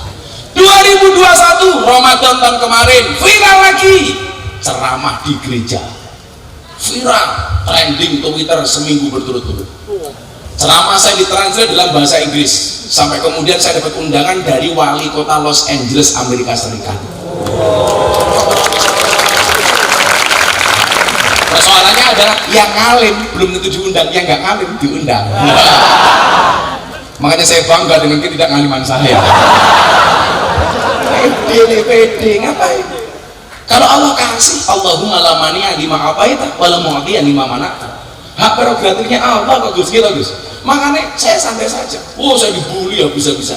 2021 Ramadan tahun kemarin viral lagi, ceramah di gereja, viral, trending Twitter seminggu berturut-turut. Ceramah saya ditranslate dalam bahasa Inggris, sampai kemudian saya dapat undangan dari wali kota Los Angeles, Amerika Serikat. Persoalannya adalah yang ngalim belum tentu diundang, yang nggak ngalim diundang. Makanya saya bangga dengan ketidakngaliman saya. Pede ngapain? Kalau Allah kasih, Allahumma la mani'a lima apaita wala mu'tiya lima mana'ta. Hak prerogatifnya Allah kok Gus, gitu Gus. Makanya saya santai saja. Oh, saya dibully ya bisa-bisa.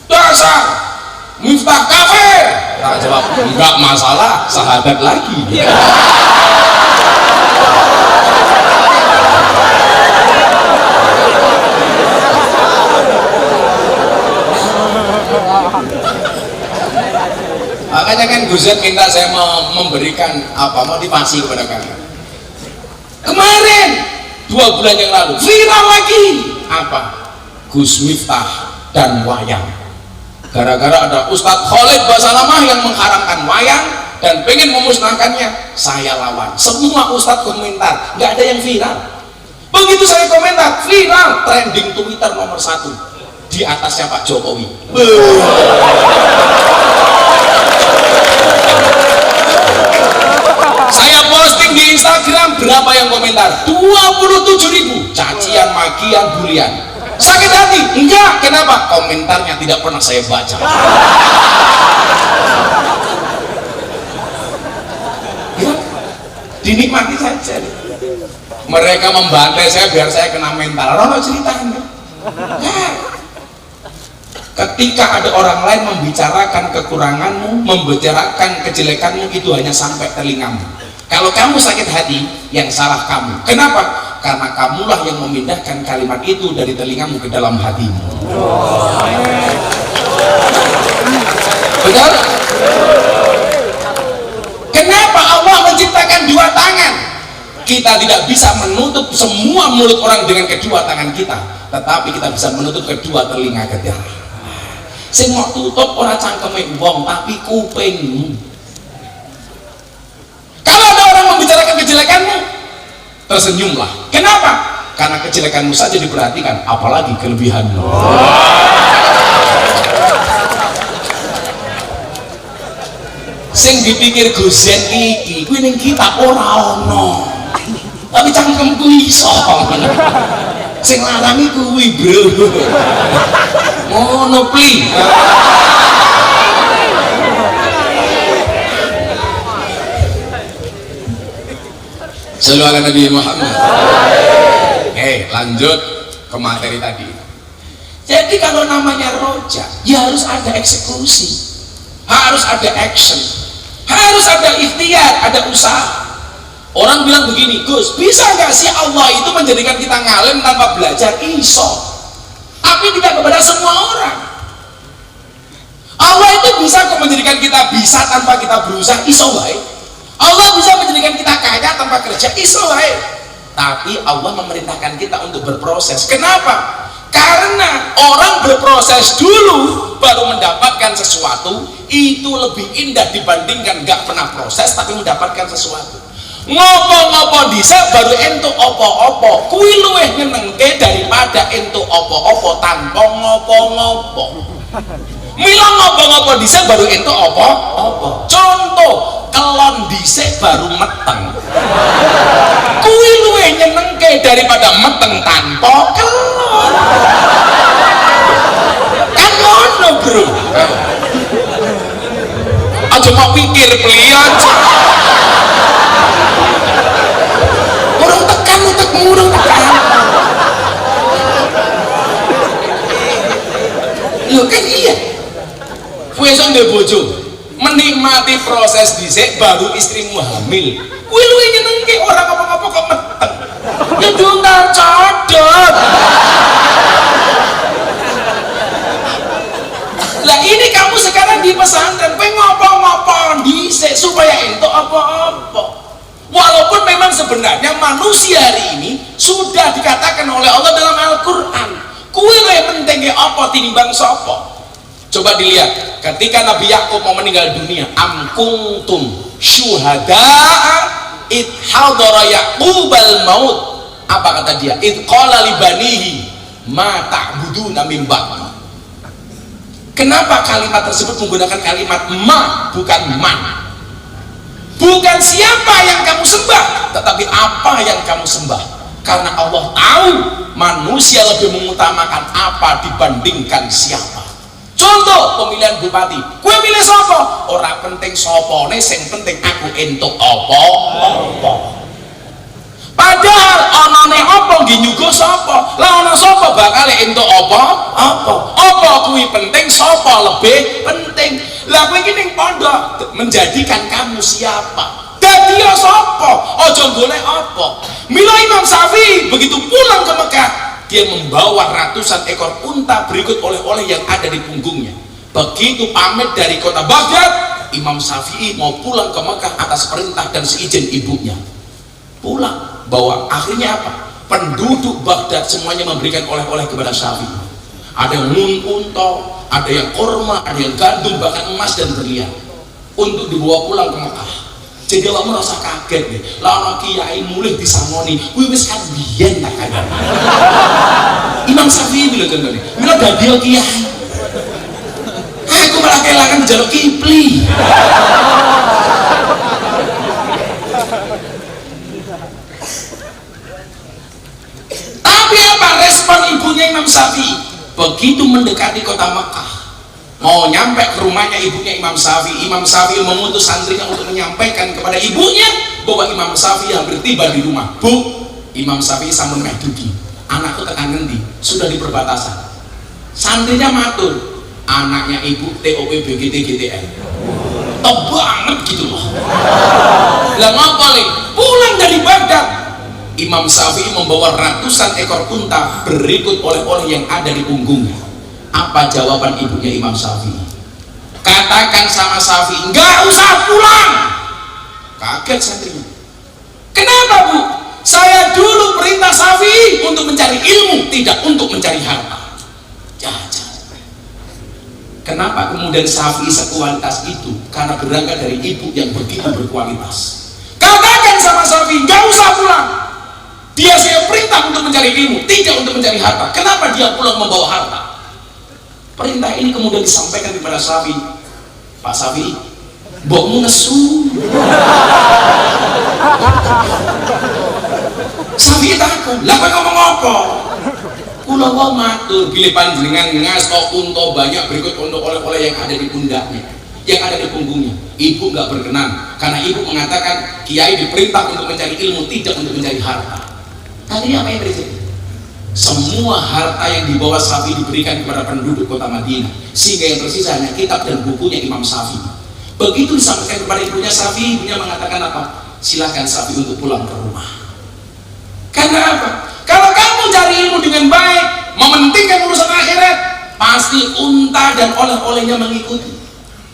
Dasar Miftah kafir. Tak jawab, enggak masalah, sahabat lagi. Makanya kan Gus Zain minta saya memberikan motivasi kepada kalian. Kemarin 2 bulan yang lalu viral lagi apa? Gus Miftah dan wayang. Gara-gara ada Ustadz Khalid Basalamah yang mengharamkan wayang dan pengen memusnahkannya, saya lawan. Semua Ustadz komentar, nggak ada yang viral. Begitu saya komentar, viral, trending Twitter nomor 1 di atasnya Pak Jokowi. berapa yang komentar? 27.000. Cacian, makian, bulian. Sakit hati? Enggak. Kenapa? Komentarnya tidak pernah saya baca. Ya, dinikmati saja. Mereka membantai saya biar saya kena mental. Rono ceritanya. Ya. Ketika ada orang lain membicarakan kekuranganmu, membicarakan kejelekanmu, itu hanya sampai telingamu. Kalau kamu sakit hati, yang salah kamu. Kenapa? Karena kamulah yang memindahkan kalimat itu dari telingamu ke dalam hatimu. Betul? Kenapa Allah menciptakan dua tangan? Kita tidak bisa menutup semua mulut orang dengan kedua tangan kita, tetapi kita bisa menutup kedua telinga kita. Sing mau tutup ora cangkeme wong tapi kupingmu. Kalau ada orang membicarakan kejelekanmu, tersenyumlah. Kenapa? Karena kejelekanmu saja diperhatikan, apalagi kelebihanmu. Sing dipikir Gusen iki kuwi ning kita ora ono. Tapi cangkemku iso. Sing larang kuwi, Bro. Ngono pli. Sallallahu alaihi Nabi Muhammad. Lanjut ke materi tadi. Jadi kalau namanya roja, ya harus ada eksekusi, harus ada action, harus ada ikhtiar, ada usaha. Orang bilang begini, Gus, bisa nggak sih Allah itu menjadikan kita ngalim tanpa belajar? Iso, tapi tidak kepada semua orang. Allah itu bisa kok menjadikan kita bisa tanpa kita berusaha, iso baik. Allah bisa menjadikan kita kaya tanpa kerja, iso baik. Tapi Allah memerintahkan kita untuk berproses. Kenapa? Karena orang berproses dulu baru mendapatkan sesuatu, itu lebih indah dibandingkan nggak pernah proses tapi mendapatkan sesuatu. Ngopo-ngopo dhisik baru entuk opo-opo, kuwi luwih nyenengke daripada entuk opo-opo tanpa ngopo-ngopo. Mila ngopo-ngopo dhisik baru entuk opo-opo. Contoh, kelon dhisik baru meteng. Kuwi luwih nyenengke daripada meteng tanpa kelon. Kan ngono, Bro. Aja mau pikir pli aja. Urung tekan. Lho kan iya. Wis ndek bojo, menikmati proses dhisik baru istrimu hamil. Kuwi luwih nyenengke ora apa-apa kok meteng. Ya duntar codot. Lah ini kamu sekarang di pesantren, kowe ngopo-ngopo dhisik supaya entuk apa-apa. Walaupun memang sebenarnya manusia hari ini sudah dikatakan oleh Allah dalam Al-Quran, kuwi luwih penting apa tinimbang sapa. Coba dilihat ketika Nabi Yakub mau meninggal dunia, am kuntum syuhada'a id hadara Yaqubal maut. Apa kata dia? Id qala li banihi ma ta'buduna min ba'di. Kenapa kalimat tersebut menggunakan kalimat ma bukan man? Bukan siapa yang kamu sembah, tetapi apa yang kamu sembah. Karena Allah tahu manusia lebih mengutamakan apa dibandingkan siapa. Contoh pemilihan bupati, gue milih sopo, ora penting sopone, sing penting aku entuk apa. Padahal onone apa nggih nyuguh sapa? Lah ana sapa bakal entuk apa? Apa kuwi penting, sapa lebih penting. Lah kowe iki ning pondok menjadikan kamu siapa? Dadi sapa? Aja golek apa. Mila Imam Syafi'i begitu pulang ke Mekah, dia membawa ratusan ekor unta berikut oleh-oleh yang ada di punggungnya. Begitu pamit dari kota Baghdad, Imam Syafi'i mau pulang ke Mekah atas perintah dan seizin ibunya. Pulang. Bahwa akhirnya apa? Penduduk Baghdad semuanya memberikan oleh-oleh kepada Syafi'i. Ada yang unta, ada yang kurma, ada yang gandum, bahkan emas dan berlian untuk dibawa pulang ke Mekah. Jadi Allah merasa kaget nih. Lah ana kiai mulih disangoni, kuwi wis kan biyen tak kaya. Imam Syafi'i bilang ngene, "Mila dadi kiai. Aku malah kelangan njaluk kipli." ibunya Imam Syafi'i. Begitu mendekati kota Mekah, mau nyampe ke rumahnya ibunya Imam Syafi'i, Imam Syafi'i mengutus santrinya untuk menyampaikan kepada ibunya bahwa Imam Syafi'i hampir tiba di rumah. Bu, Imam Syafi'i sampun meh dugi, anakku tekan ngendi, sudah di perbatasan. Santrinya matur, anaknya ibu TOP BGT GTL, top banget gitu loh. Lah ngapa le? Pulang dari Baghdad, Imam Syafi'i membawa ratusan ekor unta berikut oleh-oleh yang ada di punggungnya. Apa jawaban ibunya Imam Syafi'i? Katakan sama Syafi'i, nggak usah pulang. Kaget santrinya. Kenapa bu? Saya dulu perintah Syafi'i untuk mencari ilmu, tidak untuk mencari harta. Jajan. Kenapa kemudian Syafi'i sekualitas itu? Karena berangkat dari ibu yang begitu berkualitas. Katakan sama Syafi'i, nggak usah pulang. Dia saya perintah untuk mencari ilmu, tidak untuk mencari harta. Kenapa dia pulang membawa harta? Perintah ini kemudian disampaikan kepada Syafi'i. Pak Syafi'i, mbokmu nesu. Syafi'i takut, lah kowe ngomong apa? Kula wae matur bilih panjenengan ngasto unta banyak berikut untuk oleh-oleh yang ada di pundaknya, yang ada di punggungnya. Ibu nggak berkenan karena ibu mengatakan kiai diperintah untuk mencari ilmu, tidak untuk mencari harta. Akhirnya apa yang terjadi? Semua harta yang dibawa Syafi'i diberikan kepada penduduk kota Madinah, sehingga yang tersisa hanya kitab dan bukunya Imam Syafi'i. Begitu disampaikan kepada ibunya Syafi'i, ibunya mengatakan apa? Silakan Syafi'i untuk pulang ke rumah. Karena apa? Kalau kamu cari ilmu dengan baik, mementingkan urusan akhirat, pasti unta dan oleh-olehnya mengikuti.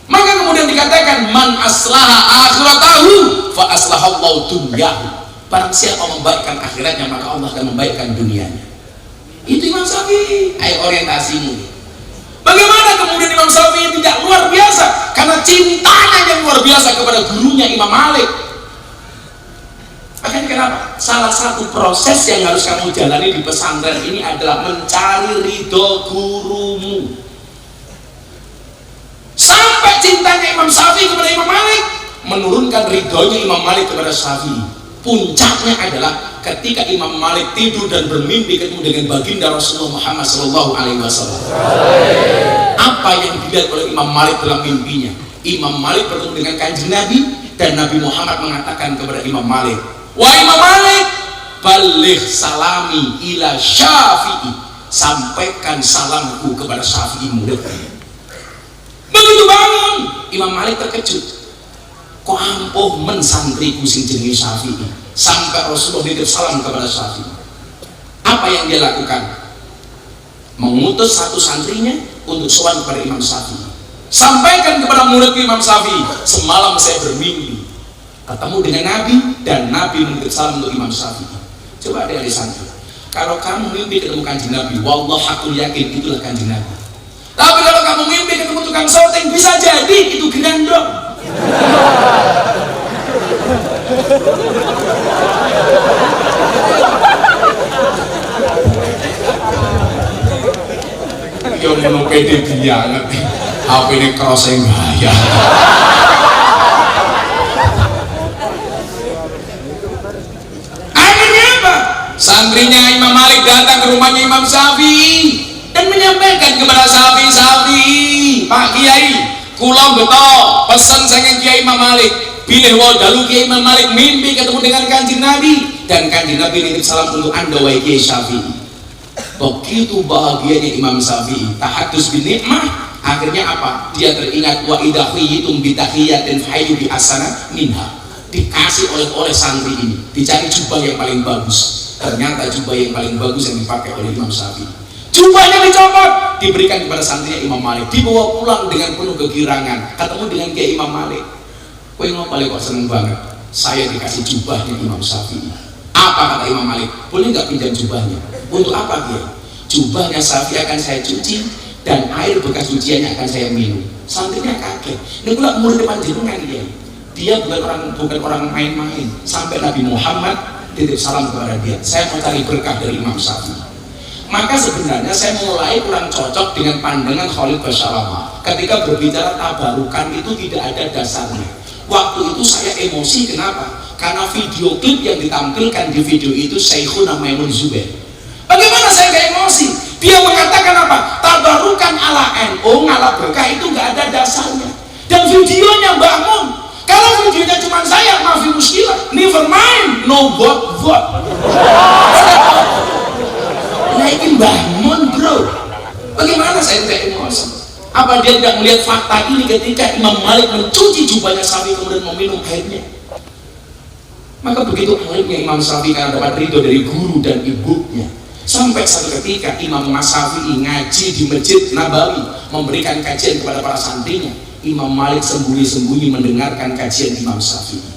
Maka kemudian dikatakan man aslaha akhiratahu fa aslahallahu dunyahu. Barang siapa membaikkan akhiratnya, maka Allah akan membaikkan dunianya. Itu Imam Syafi'i. Ayo orientasimu. Bagaimana kemudian Imam Syafi'i tidak luar biasa? Karena cintanya yang luar biasa kepada gurunya Imam Malik. Makanya kenapa? Salah satu proses yang harus kamu jalani di pesantren ini adalah mencari ridho gurumu. Sampai cintanya Imam Syafi'i kepada Imam Malik menurunkan ridhonya Imam Malik kepada Syafi'i. Puncaknya adalah ketika Imam Malik tidur dan bermimpi ketemu dengan baginda Rasulullah Muhammad SAW. Apa yang dilihat oleh Imam Malik dalam mimpinya? Imam Malik bertemu dengan kanjeng Nabi dan Nabi Muhammad mengatakan kepada Imam Malik, wahai Imam Malik, baligh salami ila Syafi'i, sampaikan salamku kepada Syafi'i muridku. Begitu bangun, Imam Malik terkejut. Kok ampuh men santriku sing jenenge Syafi'i, sampai Rasulullah nitip salam kepada Syafi'i. Apa yang dia lakukan? Mengutus satu santrinya untuk sowan kepada Imam Syafi'i. Sampaikan kepada murid Imam Syafi'i, semalam saya bermimpi ketemu dengan Nabi dan Nabi menitip salam untuk Imam Syafi'i. Coba adik-adik santri, kalau kamu mimpi ketemu kanjeng Nabi, wallah aku yakin itulah kanjeng Nabi. Tapi kalau kamu mimpi ketemu tukang syuting, bisa jadi itu gerandong. Yo ngono pede banget. Apa ini crossing gaya. Akhirnya apa? Santrinya Imam Malik datang ke rumahnya Imam Syafi'i dan menyampaikan kepada Syafi'i, Pak Kiai, kula beto pesan saking Kiai Imam Malik, bilih wae dalu Kiai Imam Malik mimpi ketemu dengan kanjeng Nabi dan kanjeng Nabi nitip salam untuk anda wahai Kiai Syafi'i. Begitu bahagianya Imam Syafi'i, tahadus bin nikmah. Akhirnya apa? Dia teringat wa idza khiyitum bi tahiyatin fahayyu bi asana minha. Dikasih oleh santri ini, dicari jubah yang paling bagus. Ternyata jubah yang paling bagus yang dipakai oleh Imam Syafi'i. Jubahnya dicopot, diberikan kepada santrinya Imam Malik, dibawa pulang dengan penuh kegirangan, ketemu dengan Kiai Imam Malik. Kowe ngopo kok seneng banget? Saya dikasih jubahnya Imam Syafi'i. Apa kata Imam Malik? Boleh nggak pinjam jubahnya? Untuk apa dia? Jubahnya Syafi'i akan saya cuci dan air bekas cuciannya akan saya minum. Santrinya kaget. Ini pula murid depan jenengan dia bukan orang main-main. Sampai Nabi Muhammad titip salam kepada dia. Saya mau cari berkah dari Imam Syafi'i. Maka sebenarnya saya mulai kurang cocok dengan pandangan Khalid Basyarama. Ketika berbicara tabarukan itu tidak ada dasarnya. Waktu itu saya emosi, kenapa? Karena video klip yang ditampilkan di video itu Syekhuna Maimun Zubair. Bagaimana saya gak emosi? Dia mengatakan apa? Tabarukan ala NU, ngala berkah itu nggak ada dasarnya. Dan videonya Mbak Mun. Kalau videonya cuma saya, maafi muskilah. Never mind, no vote. Nah ini Mbak Mun bro. Bagaimana saya tidak emosi? Apa dia tidak melihat fakta ini ketika Imam Malik mencuci jubahnya Syafi'i kemudian meminum airnya? Maka begitu akhirnya Imam Syafi'i karena dapat ridho dari guru dan ibunya, sampai satu ketika Imam Syafi'i ngaji di Masjid Nabawi memberikan kajian kepada para santrinya. Imam Malik sembunyi-sembunyi mendengarkan kajian Imam Syafi'i.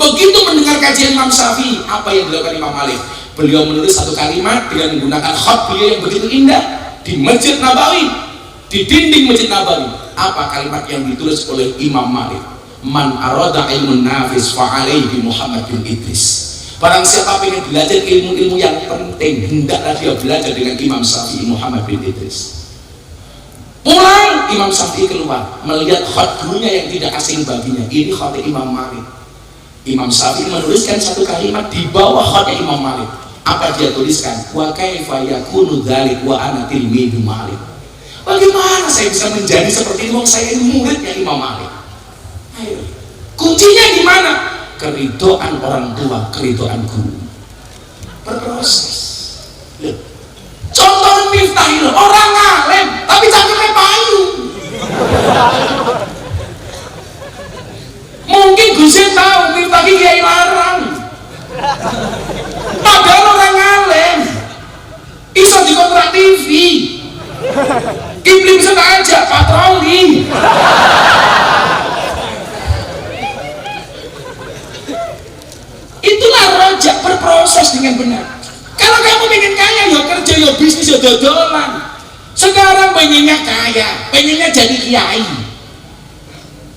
Begitu mendengar kajian Imam Syafi'i, apa yang dilakukan Imam Malik? Beliau menulis satu kalimat dengan menggunakan khat beliau yang begitu indah di Masjid Nabawi, di dinding Masjid Nabawi. Apa kalimat yang ditulis oleh Imam Malik? Man arada ilmun nafis fa'alaihi Muhammad bin Idris. Barang siapa ingin belajar ilmu-ilmu yang penting, hendaklah dia belajar dengan Imam Syafi'i Muhammad bin Idris. Pulang Imam Syafi'i keluar melihat khat gurunya yang tidak asing baginya. Ini khat Imam Malik. Imam Syafi'i menuliskan satu kalimat di bawah khat Imam Malik. Apa dia tuliskan? Wa kaifa yakunu dzalik wa ana tilmidu Malik. Bagaimana saya bisa menjadi seperti itu? Saya ini muridnya Imam Malik. Ayo. Kuncinya gimana? Keridoan orang tua, keridoan guru. Berproses. Contoh Miftahil, orang alim tapi cangkemnya payu. Mungkin Gusin tahu Miftahil kiai larang. Padahal orang alim. Iso dikontrak TV. Kipling bisa aja patroli. Itulah rojak berproses dengan benar. Kalau kamu pengen kaya, ya kerja, ya bisnis, ya dodolan. Sekarang pengennya kaya, pengennya jadi kiai.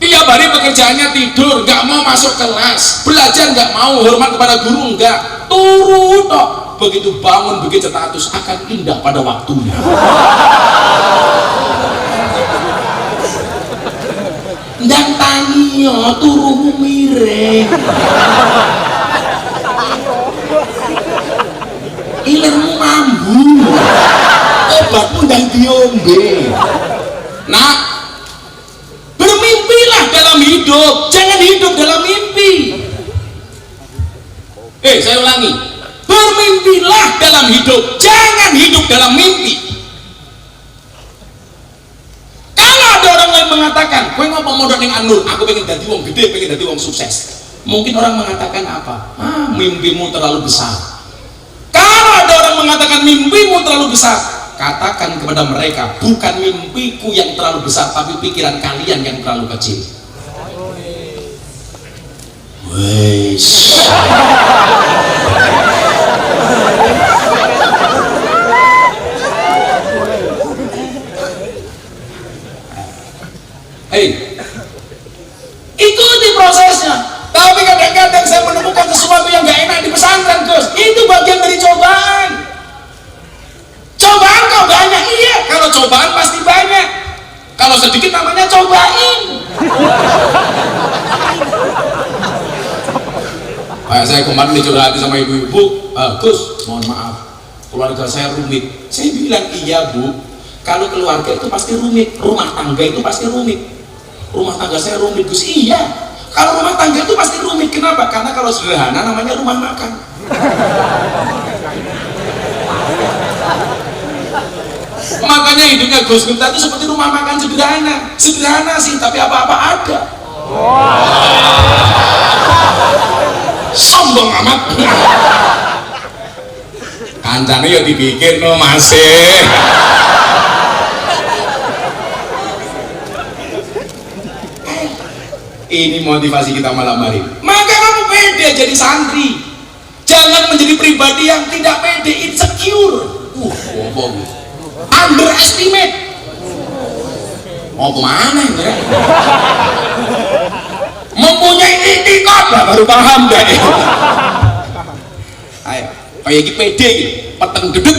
Tiap hari pekerjaannya tidur, nggak mau masuk kelas, belajar nggak mau, hormat kepada guru nggak, turu tok. Begitu bangun, begitu status akan indah pada waktunya. Dan tangiyo turu miring. Ilmu mambu, obatmu dan diombe. Nah, bermimpilah dalam hidup, jangan hidup dalam mimpi. Saya ulangi, bermimpilah dalam hidup, jangan hidup dalam mimpi. Kalau ada orang lain mengatakan, kowe ngapa modal ning Anur, aku pengen jadi wong gede, pengen jadi wong sukses. Mungkin orang mengatakan apa? Mimpimu terlalu besar. Kalau ada orang mengatakan mimpimu terlalu besar, katakan kepada mereka, bukan mimpiku yang terlalu besar, tapi pikiran kalian yang terlalu kecil. Wes. Ikuti prosesnya. Tapi kadang-kadang saya menemukan sesuatu yang gak enak di pesantren, Gus. Itu bagian dari cobaan. Cobaan kok banyak, iya. Kalau cobaan pasti banyak. Kalau sedikit namanya cobain. Saya kemarin dicurhati sama ibu-ibu, Gus, mohon maaf, keluarga saya rumit. Saya bilang, iya Bu, kalau keluarga itu pasti rumit, rumah tangga itu pasti rumit. Rumah tangga saya rumit, Gus. Iya. Kalau rumah tangga itu pasti rumit. Kenapa? Karena kalau sederhana namanya rumah makan. Makanya hidupnya Gus Miftah itu seperti rumah makan sederhana. Sederhana sih, tapi apa-apa ada. Sombong amat. Kancane ya dipikir no masih. Ini motivasi kita malam hari. Maka kamu pede jadi santri. Jangan menjadi pribadi yang tidak pede, insecure. Underestimate. Mau kemana ya? Mempunyai itikad lah baru paham deh. Ayo, kayak gitu pede gitu, peteng gedeg.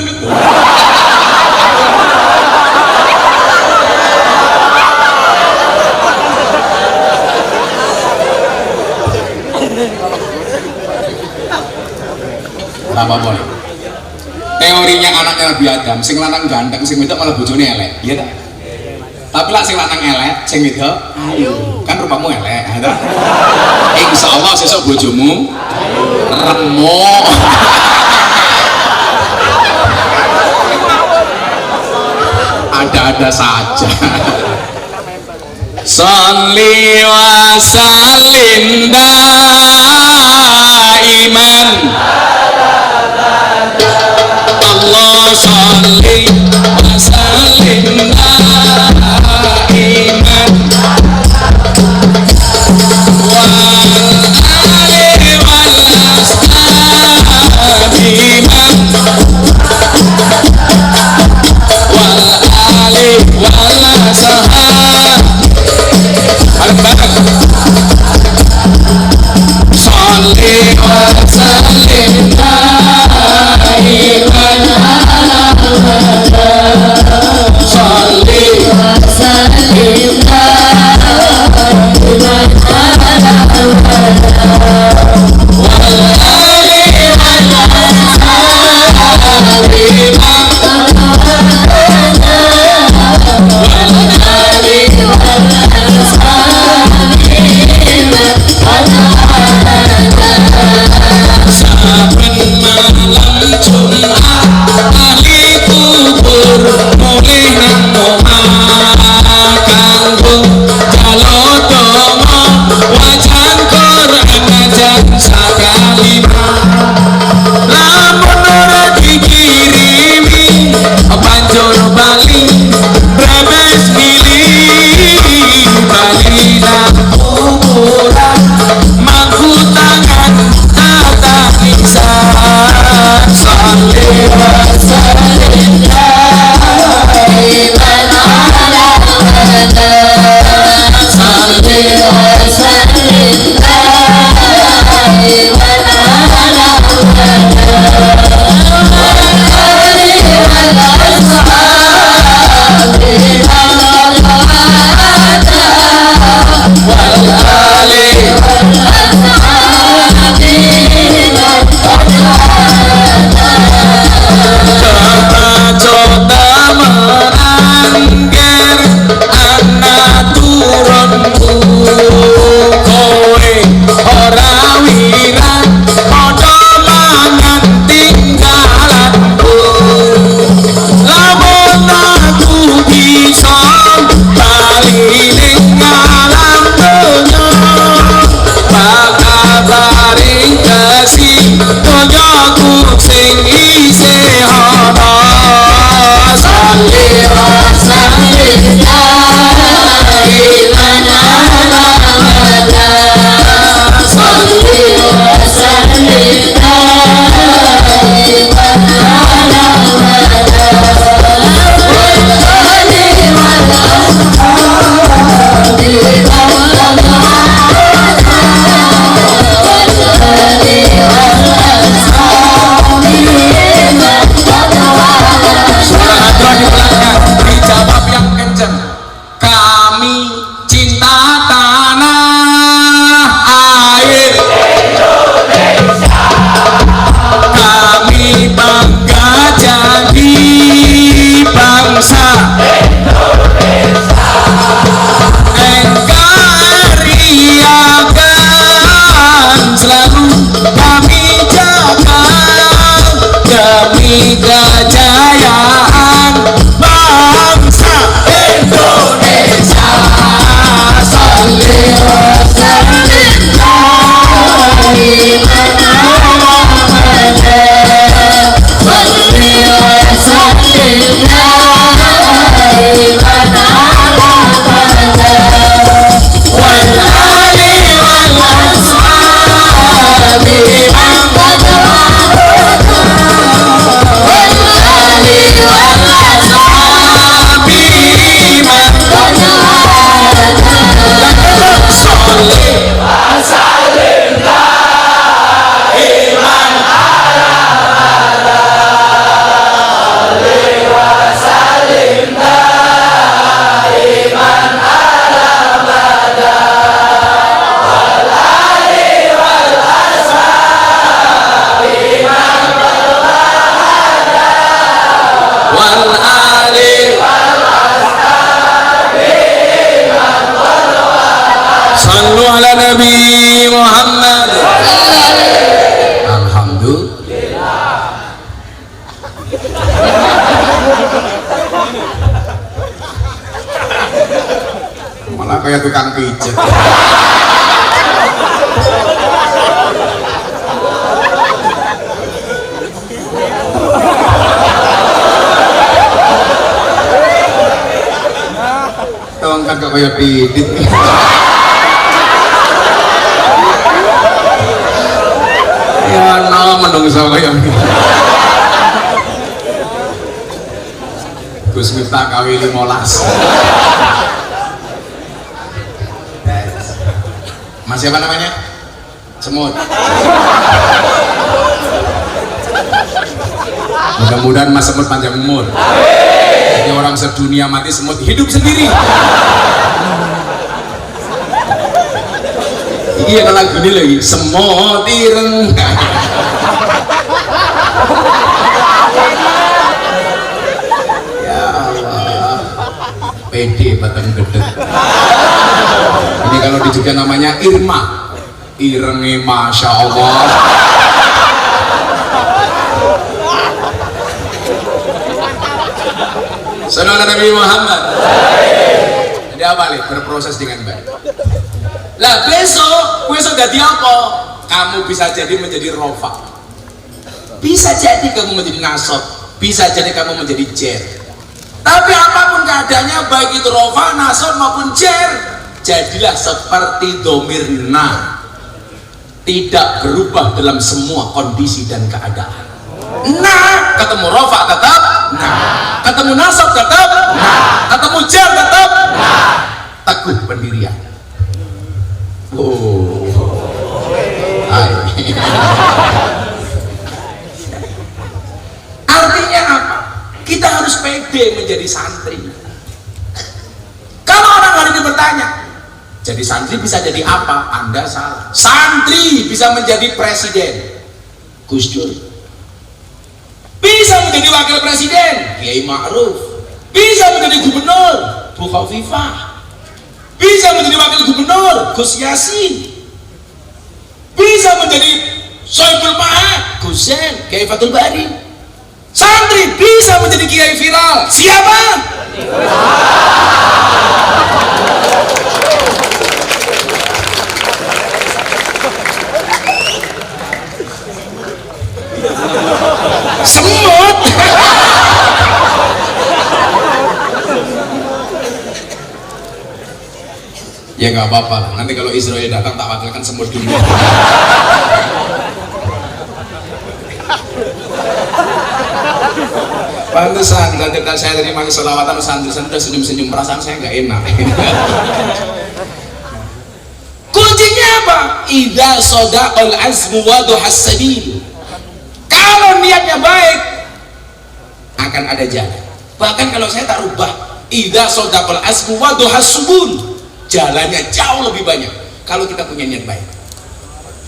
Apa boleh? teorinya anaknya Nabi Adam, sing lanang ganteng, sing wedok malah bojone elek, iya tak? Tapi lah sing lanang elek, sing wedok ayu, kan rupamu elek, ya tak? Insya Allah sesuk bojomu remuk. Ada-ada saja. Sholli wa sallim daiman Allah sholli wa sallim daiman wal ali wal ashabi man wal ali wal ashabi Sholli wa sallim daiman Sholli wa sallim daiman wal ali wal ashabi saben malam Jumat ahli kubur mulih nang omah kanggo jalodonga wajan Quran ajan sakalima lamun ora dikirimi banjur bali brebes milih bali nang kuburan mangku tangan tata nisan Sholli wa sallim daiman ala Sholli wa sallim daiman ala lah kayak tukang pijet. Tongkat kok kayak pidit. Ya no menungso kayak Gus Miftah kawin 15. Mas siapa namanya? Semut. Mudah-mudahan Mas Semut panjang umur. Jadi orang sedunia mati, semut hidup sendiri. Ini ada lagu ini lagi, semut ireng. PD batang gedeg. Ini kalau di Jogja namanya Irma. Irengi Masya Allah. Saudara Nabi Muhammad. Jadi apa nih? Berproses dengan baik. Lah besok jadi apa? Kamu bisa jadi menjadi rofa. Bisa jadi kamu menjadi nasab. Bisa jadi kamu menjadi jer. Tapi apapun keadaannya, baik itu rofa, nasab maupun jer, jadilah seperti domirna, tidak berubah dalam semua kondisi dan keadaan. Nah, ketemu rofa tetap nah, ketemu nasab tetap nah, ketemu jer tetap nah, teguh pendirian. Oh, artinya apa? Kita harus pede menjadi santri. Kalau orang hari ini bertanya, jadi santri bisa jadi apa? Anda salah. Santri bisa menjadi presiden, Gus Dur. Bisa menjadi wakil presiden, Kiai Ma'ruf. Bisa menjadi gubernur, Bu Khofifah. Bisa menjadi wakil gubernur, Gus Yasin. Bisa menjadi Soebul Ma'ad, Gus Zain, Kiai Fathul Bari. Santri bisa menjadi kiai viral. Siapa? Semut. Ya nggak apa-apa. Nanti kalau Israel datang tak wakilkan semut dulu. Pantesan ketika saya tadi pakai selawatan santri udah senyum-senyum, perasaan saya nggak enak. Kuncinya apa? Idza sadaqal azmu wa duhas sabil. Kalau niatnya baik akan ada jalan. Bahkan kalau saya tak rubah, idza sadaqal azmu wa duhas subul, jalannya jauh lebih banyak kalau kita punya niat baik.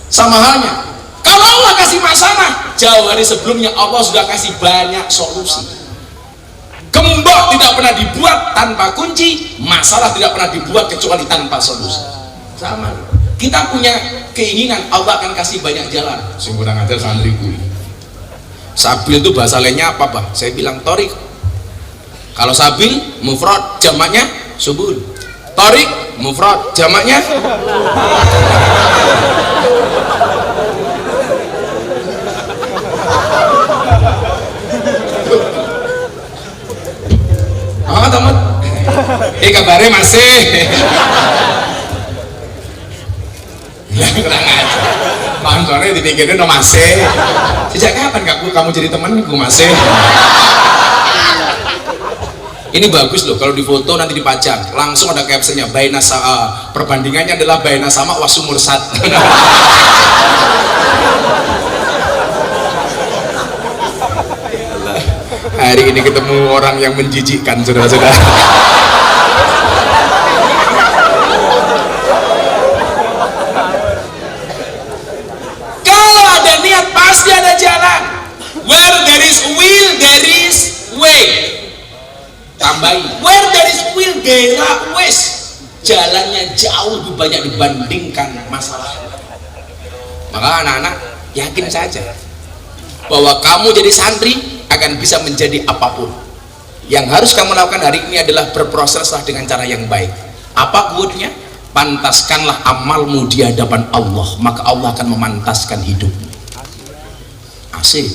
Sama halnya kalau Allah kasih masalah, jauh hari sebelumnya Allah sudah kasih banyak solusi. Gembok tidak pernah dibuat tanpa kunci, masalah tidak pernah dibuat kecuali tanpa solusi. Sama, kita punya keinginan Allah akan kasih banyak jalan. Sing kurang ajar santriku. Sabil itu bahasa lainnya apa, Pak? Saya bilang torik. Kalau sabil mufrad jamaknya subul. Torik mufrad jamaknya teman, kabarnya masih. Ya kurang aja. Panconnya dipikirin no masih. Sejak kapan kamu jadi temanku masih? Ini bagus loh kalau difoto nanti dipajang. Langsung ada captionnya baina perbandingannya adalah baina sama wasumursat. Hari ini ketemu orang yang menjijikkan, saudara-saudara. Kalau ada niat pasti ada jalan. Where there is will, there is way. Tambahin, where there is will, there are ways. Jalannya jauh lebih banyak dibandingkan masalah. Maka anak-anak yakin saja bahwa kamu jadi santri akan bisa menjadi apapun. Yang harus kamu lakukan hari ini adalah berproseslah dengan cara yang baik. Apa quote-nya? Pantaskanlah amalmu di hadapan Allah, maka Allah akan memantaskan hidupmu. Asik.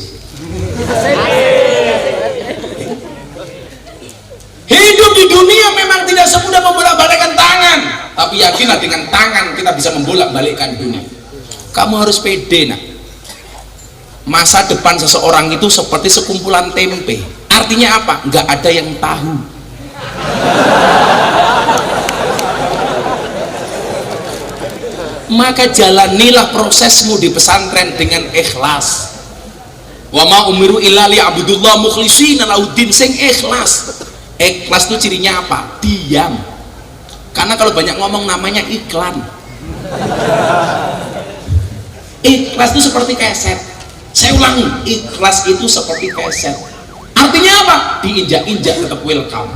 Hidup di dunia memang tidak semudah membolak-balikkan tangan, tapi yakinlah dengan tangan kita bisa membolak-balikkan dunia. Kamu harus pede, nak. Masa depan seseorang itu seperti sekumpulan tempe. Artinya apa? Nggak ada yang tahu. Maka jalanilah prosesmu di pesantren dengan ikhlas. Wa ma umiru illa liya'budullah mukhlishina lahuddin, sing ikhlas. Ikhlas itu cirinya apa? Diam. Karena kalau banyak ngomong namanya iklan. Ikhlas itu seperti keset. Saya ulangi, ikhlas itu seperti keset. Artinya apa? Diinjak-injak tetap welcome.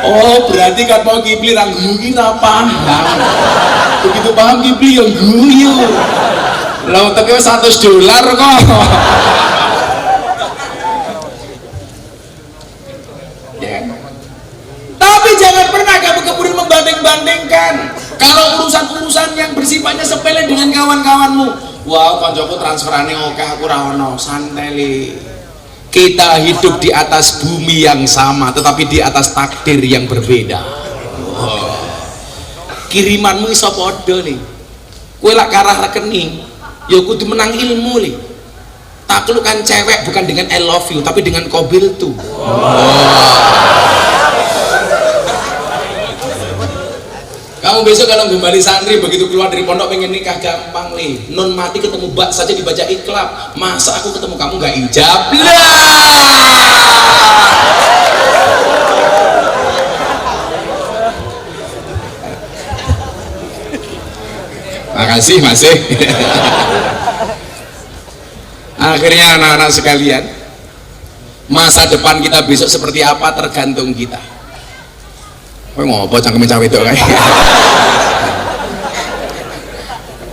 Oh, berarti kan mau Kipli mungkin apa? Begitu paham Kipli yang guyu. Lah tapi $100 kok. Ya. Tapi jangan pernah kamu kemudian membanding-bandingkan. Kalau urusan-urusan yang bersifatnya sepele dengan kawan-kawanmu, wow, koncoku transferane oke, aku ra ono, santai li. Kita hidup di atas bumi yang sama, tetapi di atas takdir yang berbeda. Wow. Kirimanmu iso podo nih. Kowe lak karah rekening, ya kudu menang ilmu nih. Taklukkan cewek bukan dengan I love you, tapi dengan kobil tuh. Kamu besok kalau kembali santri begitu keluar dari pondok pengen nikah gampang nih, non mati ketemu bak saja dibaca iklab. Masa aku ketemu kamu nggak ijab lah? Makasih masih. Akhirnya anak-anak sekalian, masa depan kita besok seperti apa tergantung kita. Kowe ngopo cangkeme cawe itu kae.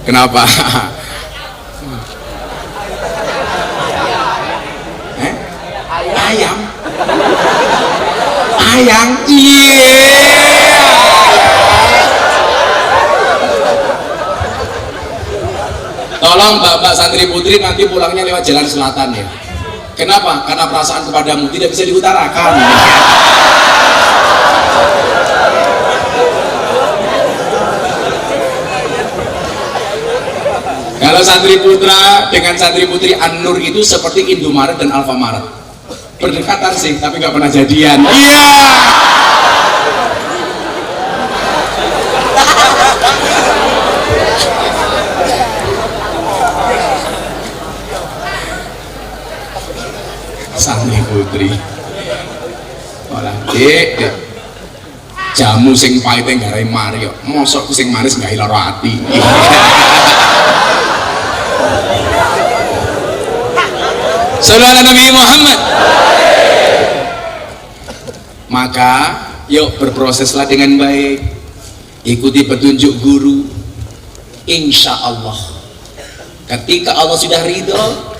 Kenapa? Ayam. Ayam. Iya. Tolong Bapak santri putri nanti pulangnya lewat jalan selatan ya. Kenapa? Karena perasaan kepadamu tidak bisa diutarakan. Kalau santri putra dengan santri putri An-Nur itu seperti Indomaret dan Alfamaret, berdekatan sih tapi nggak pernah jadian. Iya. Santri putri ora dek jamu sing pahite garai Mario, mosok sing manis nggak lara ati. Saudara Nabi Muhammad. Maka yuk berproseslah dengan baik, ikuti petunjuk guru. Insya Allah ketika Allah sudah ridho,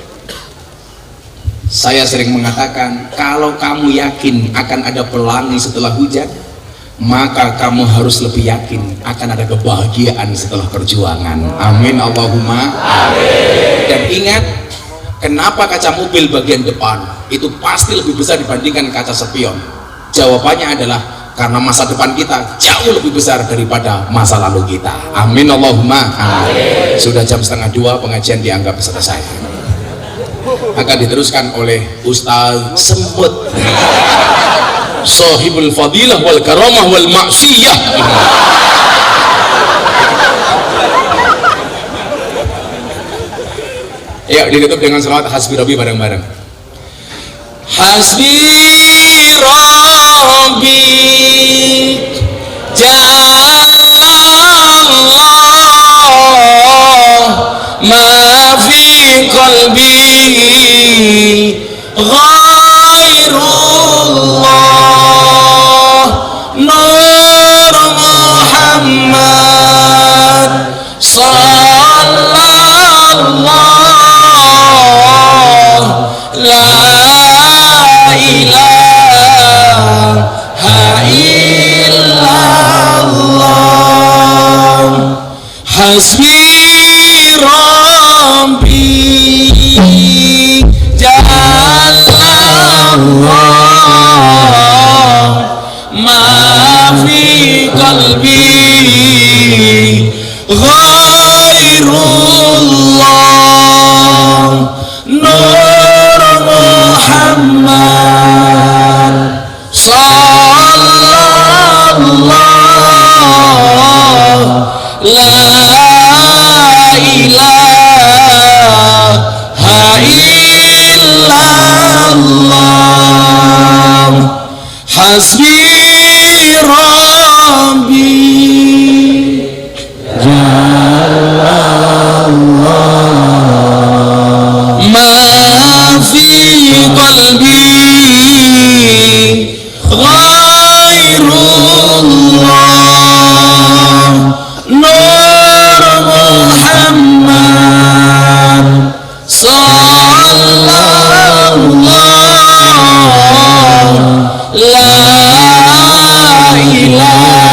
saya sering mengatakan kalau kamu yakin akan ada pelangi setelah hujan, maka kamu harus lebih yakin akan ada kebahagiaan setelah perjuangan. Amin Allahumma amin. Dan ingat, kenapa kaca mobil bagian depan itu pasti lebih besar dibandingkan kaca spion? Jawabannya adalah karena masa depan kita jauh lebih besar daripada masa lalu kita. Amin Allahumma amin. Sudah jam 1:30, pengajian dianggap selesai. Akan diteruskan oleh Ustaz Semput, Sohibul Fadilah wal Karamah wal Maksiyah. Yuk ditutup dengan selawat Hasbi Rabbi bareng-bareng. Hasbi Rabbi Jalallah ma fi qalbi ghairullah Nur Muhammad sallallahu la Muhammad sallallahu la ilaha illallah hasbi rabbi ma fi qalbi ghairullah nur Muhammad sallallahu la ilaha